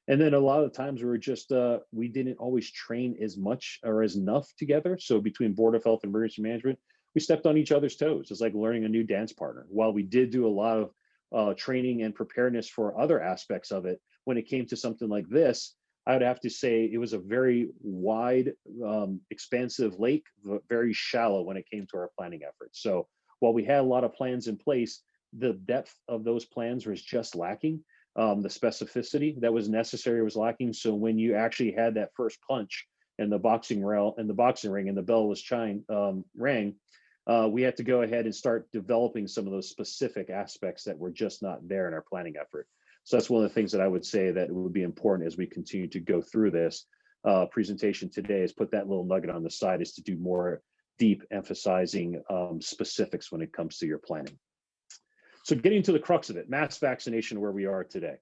And then a lot of times we were just, we didn't always train as much or as enough together. So between Board of Health and Emergency Management, we stepped on each other's toes. It's like learning a new dance partner. While we did do a lot of training and preparedness for other aspects of it, when it came to something like this, I would have to say it was a very wide, expansive lake, but very shallow when it came to our planning efforts. So while we had a lot of plans in place, the depth of those plans was just lacking. The specificity that was necessary was lacking. So when you actually had that first punch and the boxing ring and the bell was rang, we had to go ahead and start developing some of those specific aspects that were just not there in our planning effort. So that's one of the things that I would say that would be important as we continue to go through this presentation today, is put that little nugget on the side, is to do more deep emphasizing specifics when it comes to your planning. So getting to the crux of it, mass vaccination, where we are today.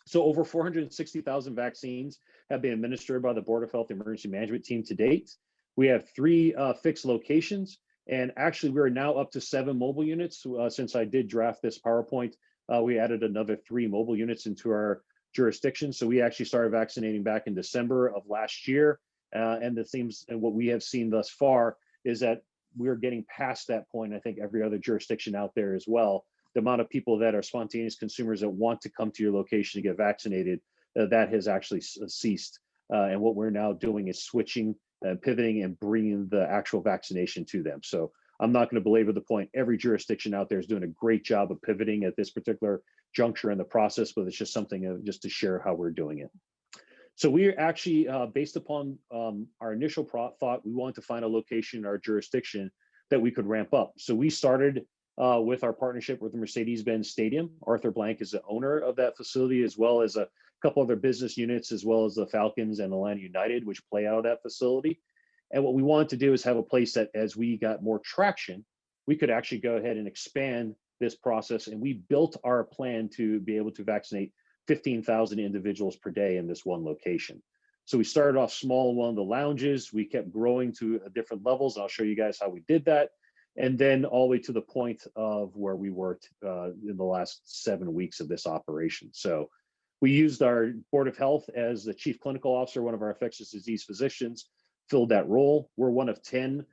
So over 460,000 vaccines have been administered by the Board of Health Emergency Management team to date. We have 3 fixed locations, and actually we are now up to 7 mobile units. Since I did draft this PowerPoint, we added another 3 mobile units into our jurisdiction. So we actually started vaccinating back in December of last year. And what we have seen thus far is that we're getting past that point. I think every other jurisdiction out there as well. The amount of people that are spontaneous consumers that want to come to your location to get vaccinated, that has actually ceased. And what we're now doing is switching, pivoting, and bringing the actual vaccination to them. So I'm not going to belabor the point. Every jurisdiction out there is doing a great job of pivoting at this particular juncture in the process, but it's just something just to share how we're doing it. So we actually, based upon our initial thought, we wanted to find a location in our jurisdiction that we could ramp up. So we started with our partnership with the Mercedes-Benz Stadium. Arthur Blank is the owner of that facility, as well as a couple other business units, as well as the Falcons and Atlanta United, which play out of that facility. And what we wanted to do is have a place that, as we got more traction, we could actually go ahead and expand this process. And we built our plan to be able to vaccinate 15,000 individuals per day in this one location. So we started off small in one of the lounges. We kept growing to different levels. I'll show you guys how we did that. And then all the way to the point of where we were in the last 7 weeks of this operation. So we used our Board of Health as the chief clinical officer. One of our infectious disease physicians filled that role. We're one of 10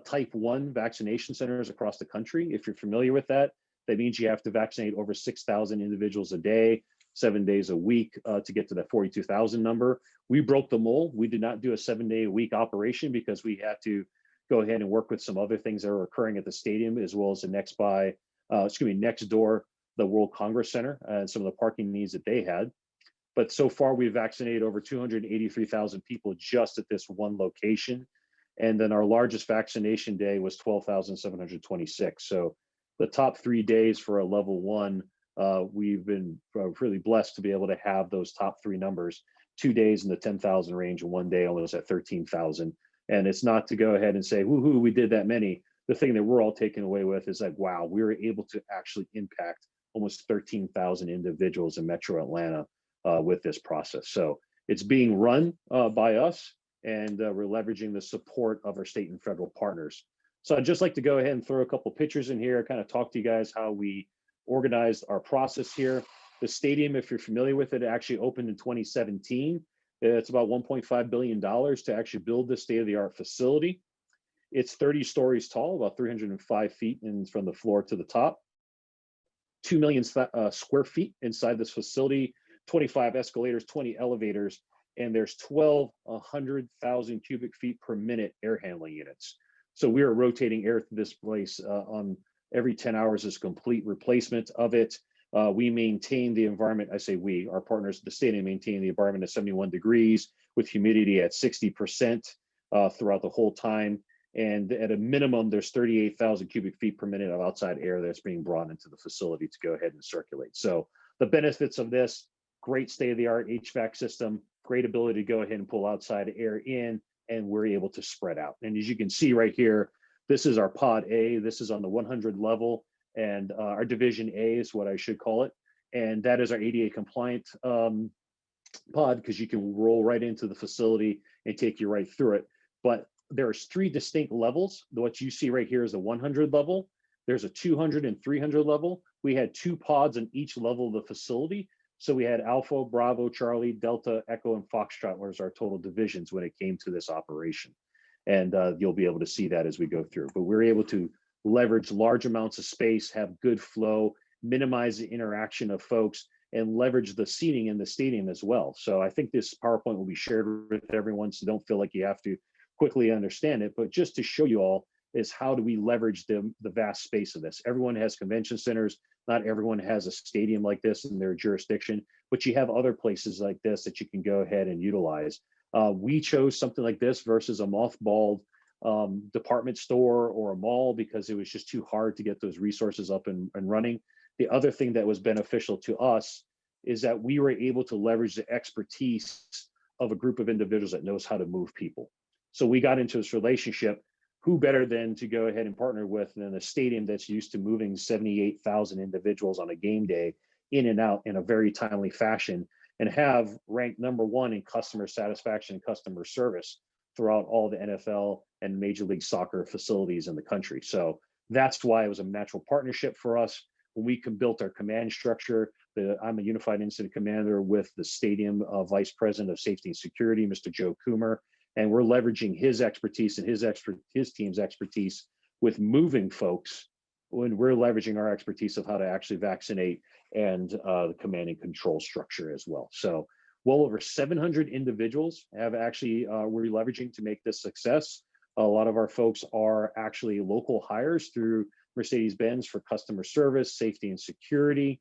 type 1 vaccination centers across the country. If you're familiar with that, that means you have to vaccinate over 6,000 individuals a day, 7 days a week to get to that 42,000 number. We broke the mold. We did not do a 7-day-a-week operation because we had to go ahead and work with some other things that are occurring at the stadium, as well as the next door, the World Congress Center, and some of the parking needs that they had. But so far, we've vaccinated over 283,000 people just at this one location. And then our largest vaccination day was 12,726. So the top 3 days for a level 1, we've been really blessed to be able to have those top 3 numbers, 2 days in the 10,000 range and 1 day almost at 13,000. And it's not to go ahead and say, woohoo, we did that many. The thing that we're all taken away with is like, wow, we were able to actually impact almost 13,000 individuals in Metro Atlanta with this process. So it's being run by us, and we're leveraging the support of our state and federal partners. So I'd just like to go ahead and throw a couple pictures in here, kind of talk to you guys how we organized our process here. The stadium, if you're familiar with it, actually opened in 2017. It's about $1.5 billion to actually build this state-of-the-art facility. It's 30 stories tall, about 305 feet from the floor to the top. 2 million square feet inside this facility, 25 escalators, 20 elevators, and there's 1,200,000 cubic feet per minute air handling units. So we are rotating air through this place on every 10 hours is complete replacement of it. We maintain the environment. I say we, our partners at the stadium maintain the environment at 71 degrees with humidity at 60% throughout the whole time. And at a minimum, there's 38,000 cubic feet per minute of outside air that's being brought into the facility to go ahead and circulate. So the benefits of this, great state-of-the-art HVAC system, great ability to go ahead and pull outside air in, and we're able to spread out. And as you can see right here, this is our pod A. This is on the 100 level, and our division A is what I should call it. And that is our ADA compliant pod, because you can roll right into the facility and take you right through it. But there's 3 distinct levels. What you see right here is the 100 level. There's a 200 and 300 level. We had 2 pods on each level of the facility. So we had Alpha, Bravo, Charlie, Delta, Echo, and Foxtrot was our total divisions when it came to this operation. And you'll be able to see that as we go through. But we're able to leverage large amounts of space, have good flow, minimize the interaction of folks, and leverage the seating in the stadium as well. So I think this PowerPoint will be shared with everyone, so don't feel like you have to quickly understand it, but just to show you all is how do we leverage the vast space of this? Everyone has convention centers. Not everyone has a stadium like this in their jurisdiction, but you have other places like this that you can go ahead and utilize. We chose something like this versus a mothballed department store or a mall because it was just too hard to get those resources up and running. The other thing that was beneficial to us is that we were able to leverage the expertise of a group of individuals that knows how to move people. So we got into this relationship. Who better than to go ahead and partner with than a stadium that's used to moving 78,000 individuals on a game day in and out in a very timely fashion, and have ranked #1 in customer satisfaction and customer service throughout all the NFL and Major League Soccer facilities in the country. So that's why it was a natural partnership for us. When we built our command structure, I'm a unified incident commander with the stadium vice president of safety and security, Mr. Joe Coomer, and we're leveraging his expertise and his team's expertise with moving folks when we're leveraging our expertise of how to actually vaccinate and the command and control structure as well. So well over 700 individuals have actually we're leveraging to make this success. A lot of our folks are actually local hires through Mercedes-Benz for customer service, safety and security.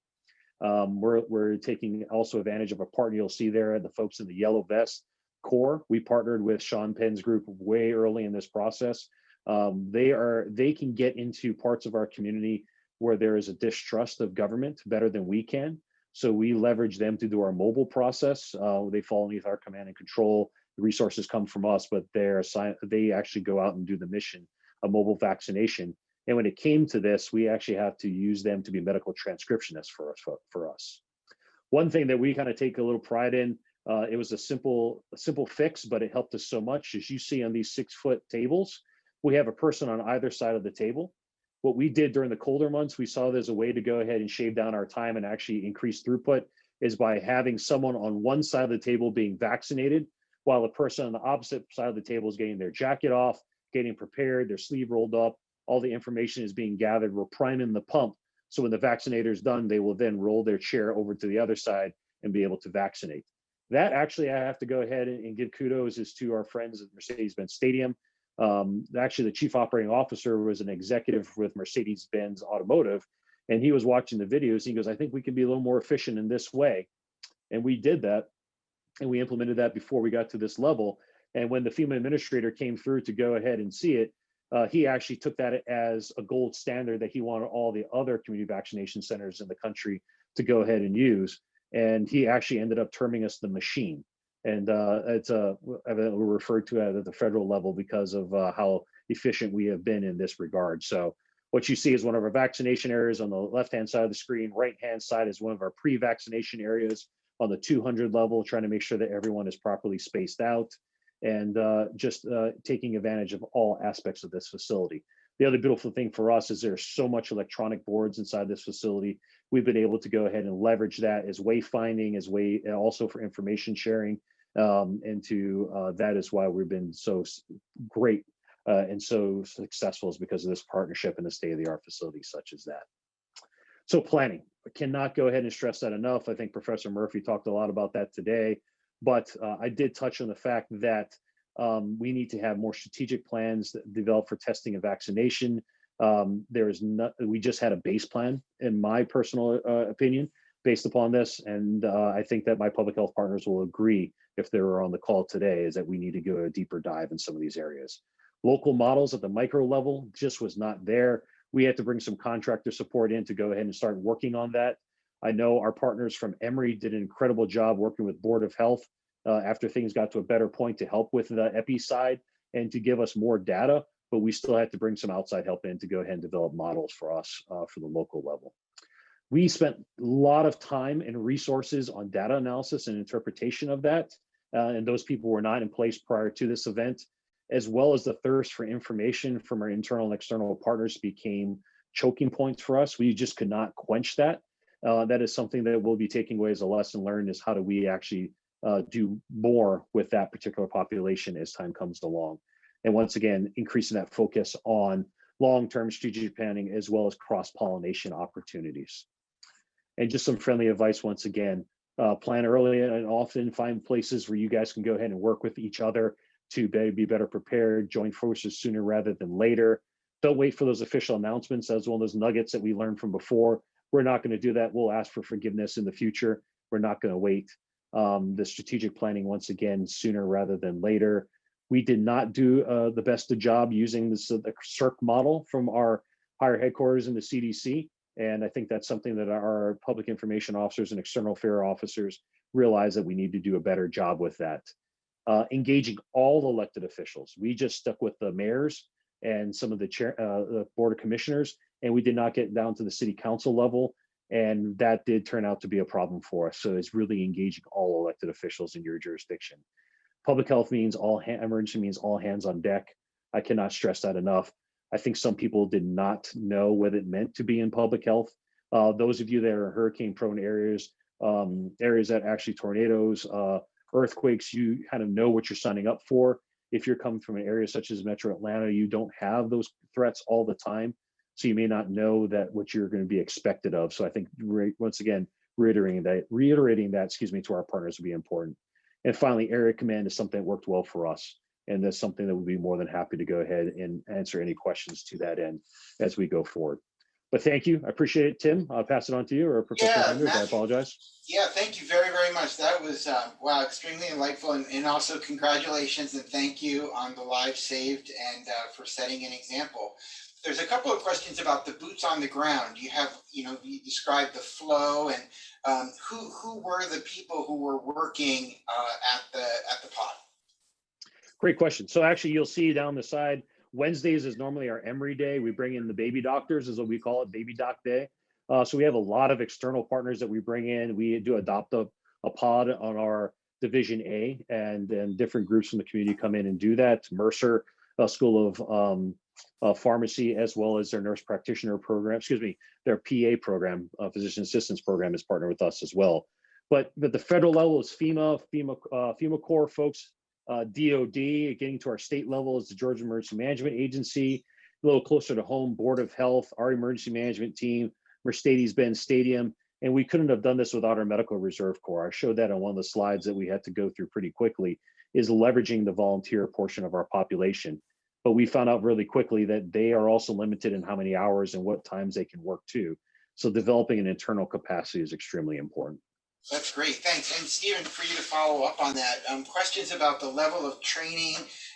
We're taking also advantage of a partner you'll see there, the folks in the yellow vest core. We partnered with Sean Penn's group way early in this process. They can get into parts of our community where there is a distrust of government better than we can. So we leverage them to do our mobile process. They fall underneath our command and control. The resources come from us, but they actually go out and do the mission of mobile vaccination. And when it came to this, we actually have to use them to be medical transcriptionists for us. One thing that we kind of take a little pride in, it was a simple fix, but it helped us so much. As you see on these 6-foot tables, we have a person on either side of the table. What we did during the colder months, we saw there's a way to go ahead and shave down our time and actually increase throughput is by having someone on one side of the table being vaccinated, while the person on the opposite side of the table is getting their jacket off, getting prepared, their sleeve rolled up, all the information is being gathered. We're priming the pump. So when the vaccinator is done, they will then roll their chair over to the other side and be able to vaccinate. That actually, I have to go ahead and give kudos is to our friends at Mercedes-Benz Stadium. Actually, the chief operating officer was an executive with Mercedes-Benz Automotive, and he was watching the videos. He goes, I think we can be a little more efficient in this way. And we did that, and we implemented that before we got to this level. And when the FEMA administrator came through to go ahead and see it, he actually took that as a gold standard that he wanted all the other community vaccination centers in the country to go ahead and use. And he actually ended up terming us the machine. And we're referred to at the federal level because of how efficient we have been in this regard. So what you see is one of our vaccination areas on the left-hand side of the screen. Right-hand side is one of our pre-vaccination areas on the 200 level, trying to make sure that everyone is properly spaced out and just taking advantage of all aspects of this facility. The other beautiful thing for us is there's so much electronic boards inside this facility. We've been able to go ahead and leverage that as wayfinding, and also for information sharing. That is why we've been so great and so successful, is because of this partnership and the state-of-the-art facilities such as that. So planning, I cannot go ahead and stress that enough. I think Professor Murphy talked a lot about that today, but I did touch on the fact that we need to have more strategic plans that develop for testing and vaccination. We just had a base plan, in my personal opinion, based upon this. And I think that my public health partners will agree, if they were on the call today, is that we need to go a deeper dive in some of these areas. Local models at the micro level just was not there. We had to bring some contractor support in to go ahead and start working on that. I know our partners from Emory did an incredible job working with Board of Health after things got to a better point to help with the epi side and to give us more data, but we still had to bring some outside help in to go ahead and develop models for us for the local level. We spent a lot of time and resources on data analysis and interpretation of that, and those people were not in place prior to this event, as well as the thirst for information from our internal and external partners became choking points for us. We just could not quench that. That is something that we'll be taking away as a lesson learned, is how do we actually do more with that particular population as time comes along. And once again, increasing that focus on long-term strategic planning as well as cross-pollination opportunities. And just some friendly advice once again, plan early and often, find places where you guys can go ahead and work with each other to be better prepared, join forces sooner rather than later. Don't wait for those official announcements. That was one of those nuggets that we learned from before. We're not going to do that. We'll ask for forgiveness in the future. We're not going to wait. The strategic planning, once again, sooner rather than later. We did not do the best of job using the CIRC model from our higher headquarters in the CDC. And I think that's something that our public information officers and external affair officers realize that we need to do a better job with that. Engaging all elected officials. We just stuck with the mayors and some of the board of commissioners, and we did not get down to the city council level. And that did turn out to be a problem for us. So it's really engaging all elected officials in your jurisdiction. Public health means emergency means all hands on deck. I cannot stress that enough. I think some people did not know what it meant to be in public health. Those of you that are in hurricane prone areas, areas that actually tornadoes, earthquakes, you kind of know what you're signing up for. If you're coming from an area such as Metro Atlanta, you don't have those threats all the time. So you may not know that what you're going to be expected of. So I think once again, reiterating that, to our partners would be important. And finally, area command is something that worked well for us. And that's something that we'll be more than happy to go ahead and answer any questions to that end as we go forward. But thank you. I appreciate it, Tim. I'll pass it on to you, or Professor Henders. I apologize. Yeah, thank you very, very much. That was, wow, extremely enlightful. And also congratulations and thank you on the lives saved and for setting an example. There's a couple of questions about the boots on the ground. You have, you described the flow and who were the people who were working at the pod? Great question. So actually, you'll see down the side, Wednesdays is normally our Emory day. We bring in the baby doctors, is what we call it, Baby Doc Day. So we have a lot of external partners that we bring in. We do adopt a pod on our Division A, and then different groups from the community come in and do that. Mercer School of Pharmacy, as well as their nurse practitioner program, their PA program, physician assistance program, is partnered with us as well. But the federal level is FEMA Corps folks. DOD, getting to our state level is the Georgia Emergency Management Agency, a little closer to home, Board of Health, our emergency management team, Mercedes-Benz Stadium, and we couldn't have done this without our Medical Reserve Corps. I showed that on one of the slides that we had to go through pretty quickly, is leveraging the volunteer portion of our population. But we found out really quickly that they are also limited in how many hours and what times they can work too. So developing an internal capacity is extremely important. That's great, thanks. And Stephen, for you to follow up on that, questions about the level of training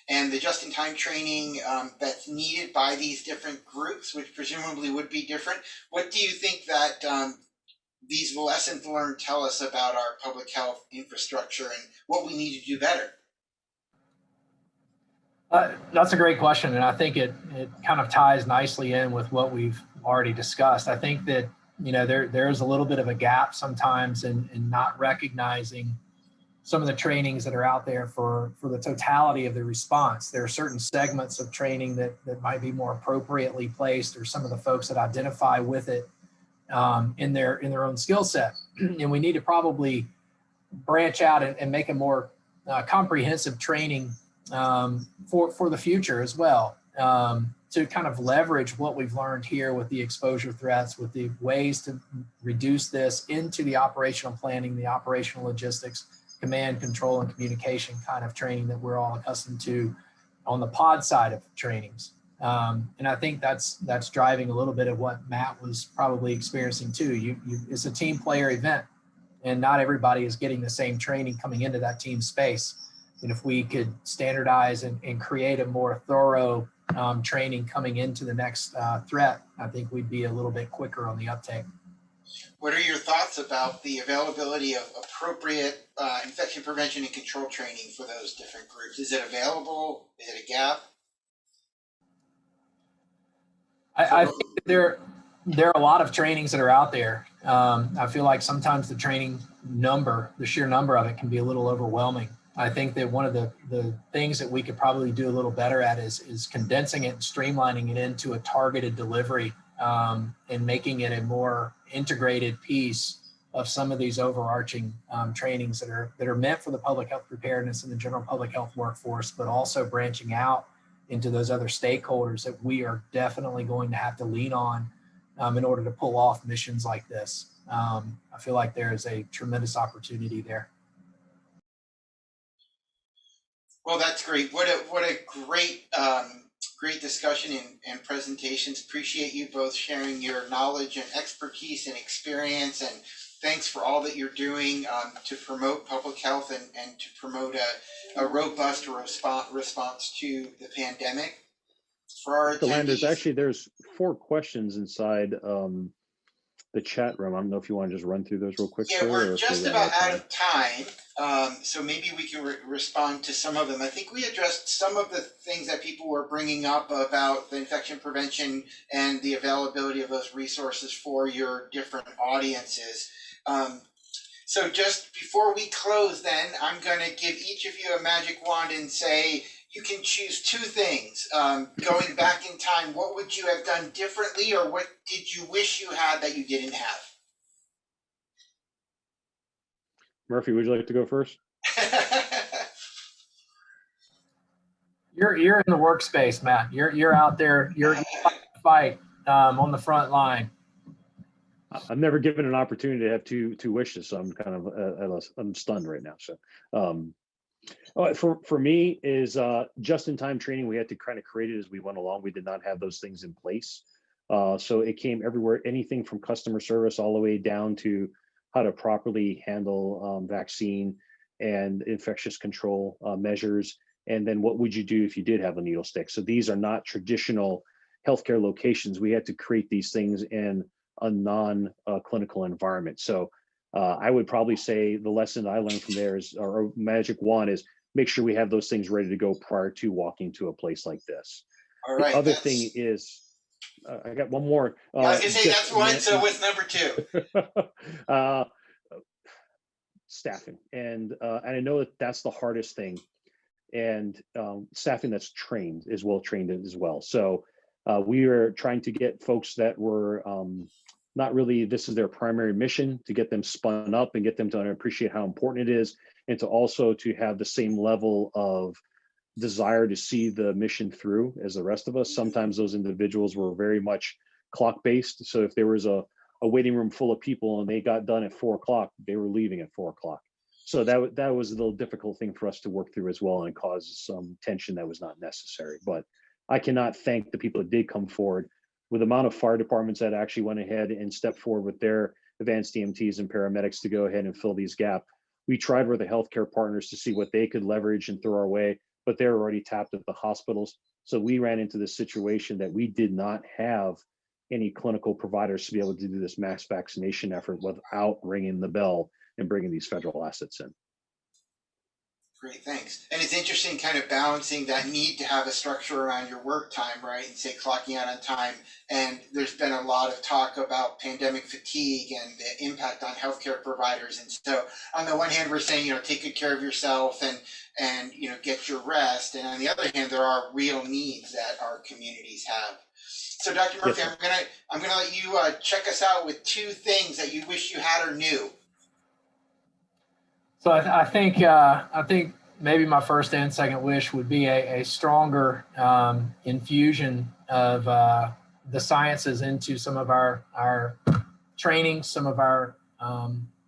and the just-in-time training that's needed by these different groups, which presumably would be different. What do you think that these lessons learned tell us about our public health infrastructure and what we need to do better? That's a great question, and I think it kind of ties nicely in with what we've already discussed. I think that there's a little bit of a gap sometimes in not recognizing some of the trainings that are out there for the totality of the response. There are certain segments of training that might be more appropriately placed, or some of the folks that identify with it in their own skill set. And we need to probably branch out and make a more comprehensive training for the future as well, to kind of leverage what we've learned here with the exposure threats, with the ways to reduce this into the operational planning, the operational logistics, command, control, and communication kind of training that we're all accustomed to on the pod side of trainings. And I think that's driving a little bit of what Matt was probably experiencing too. It's a team player event, and not everybody is getting the same training coming into that team space. And if we could standardize and create a more thorough training coming into the next threat, I think we'd be a little bit quicker on the uptake. What are your thoughts about the availability of appropriate infection prevention and control training for those different groups? Is it available? Is it a gap? I think there are a lot of trainings that are out there. I feel like sometimes the training number, the sheer number of it, can be a little overwhelming. I think that one of the things that we could probably do a little better at is condensing it and streamlining it into a targeted delivery, and making it a more integrated piece of some of these overarching trainings that are meant for the public health preparedness and the general public health workforce, but also branching out into those other stakeholders that we are definitely going to have to lean on in order to pull off missions like this. I feel like there is a tremendous opportunity there. Well, that's great. What a great great discussion and presentations. Appreciate you both sharing your knowledge and expertise and experience, and thanks for all that you're doing to promote public health and to promote a robust response to the pandemic. For our attendees, There's 4 questions inside the chat room. I don't know if you want to just run through those real quick. Yeah, sir, we're just about out of time, so maybe we can respond to some of them. I think we addressed some of the things that people were bringing up about the infection prevention and the availability of those resources for your different audiences. So just before we close then, I'm going to give each of you a magic wand and say, you can choose 2 things. Going back in time, what would you have done differently, or what did you wish you had that you didn't have? Murphy, would you like to go first? You're in the workspace, Matt. You're out there. You're fight on the front line. I'm never given an opportunity to have two wishes, so I'm kind of I'm stunned right now. So, for me is just-in-time training. We had to kind of create it as we went along. We did not have those things in place, so it came everywhere. Anything from customer service all the way down to how to properly handle vaccine and infectious control measures, and then what would you do if you did have a needle stick. So these are not traditional healthcare locations. We had to create these things in a non-clinical environment. So I would probably say the lesson I learned from there is, or magic wand is, make sure we have those things ready to go prior to walking to a place like this. All right. The other thing is, I got one more. I was gonna say that's one. So what's number 2? Staffing, and I know that that's the hardest thing, and staffing that's trained is well trained as well. So we are trying to get folks that were not really, this is their primary mission, to get them spun up and get them to appreciate how important it is, and to also to have the same level of desire to see the mission through as the rest of us. Sometimes those individuals were very much clock based. So if there was a waiting room full of people and they got done at 4 o'clock, they were leaving at 4 o'clock. So that was a little difficult thing for us to work through as well, and caused some tension that was not necessary. But I cannot thank the people that did come forward. With the amount of fire departments that actually went ahead and stepped forward with their advanced EMTs and paramedics to go ahead and fill these gaps. We tried with the healthcare partners to see what they could leverage and throw our way, but they're already tapped at the hospitals. So we ran into this situation that we did not have any clinical providers to be able to do this mass vaccination effort without ringing the bell and bringing these federal assets in. Great, thanks. And it's interesting kind of balancing that need to have a structure around your work time, right? And say clocking out on time. And there's been a lot of talk about pandemic fatigue and the impact on healthcare providers. And so on the one hand, we're saying, take good care of yourself and get your rest. And on the other hand, there are real needs that our communities have. So Dr. Murphy, yes, I'm gonna let you check us out with 2 things that you wish you had or knew. So I think maybe my first and second wish would be a stronger infusion of the sciences into some of our training, some of our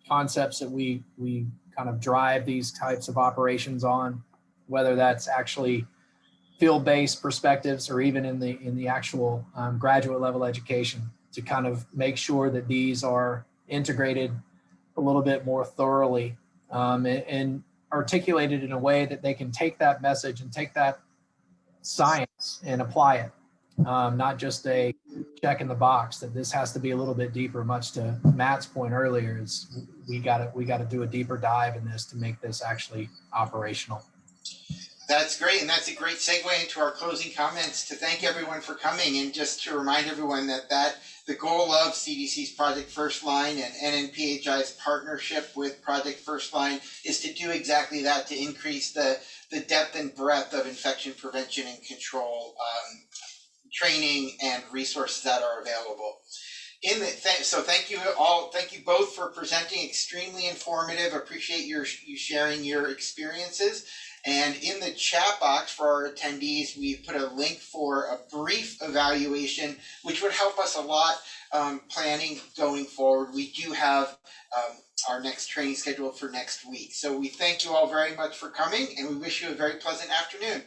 concepts that we kind of drive these types of operations on, whether that's actually field-based perspectives or even in the actual graduate level education, to kind of make sure that these are integrated a little bit more thoroughly and articulated in a way that they can take that message and take that science and apply it. Not just a check in the box, that this has to be a little bit deeper. Much to Matt's point earlier, is we got to do a deeper dive in this to make this actually operational. That's great, and that's a great segue into our closing comments, to thank everyone for coming, and just to remind everyone that the goal of CDC's Project Firstline and NNPHI's partnership with Project Firstline is to do exactly that, to increase the depth and breadth of infection prevention and control training and resources that are available. So thank you all. Thank you both for presenting. Extremely informative. Appreciate you sharing your experiences. And in the chat box for our attendees, we've put a link for a brief evaluation, which would help us a lot planning going forward. We do have our next training scheduled for next week. So we thank you all very much for coming, and we wish you a very pleasant afternoon.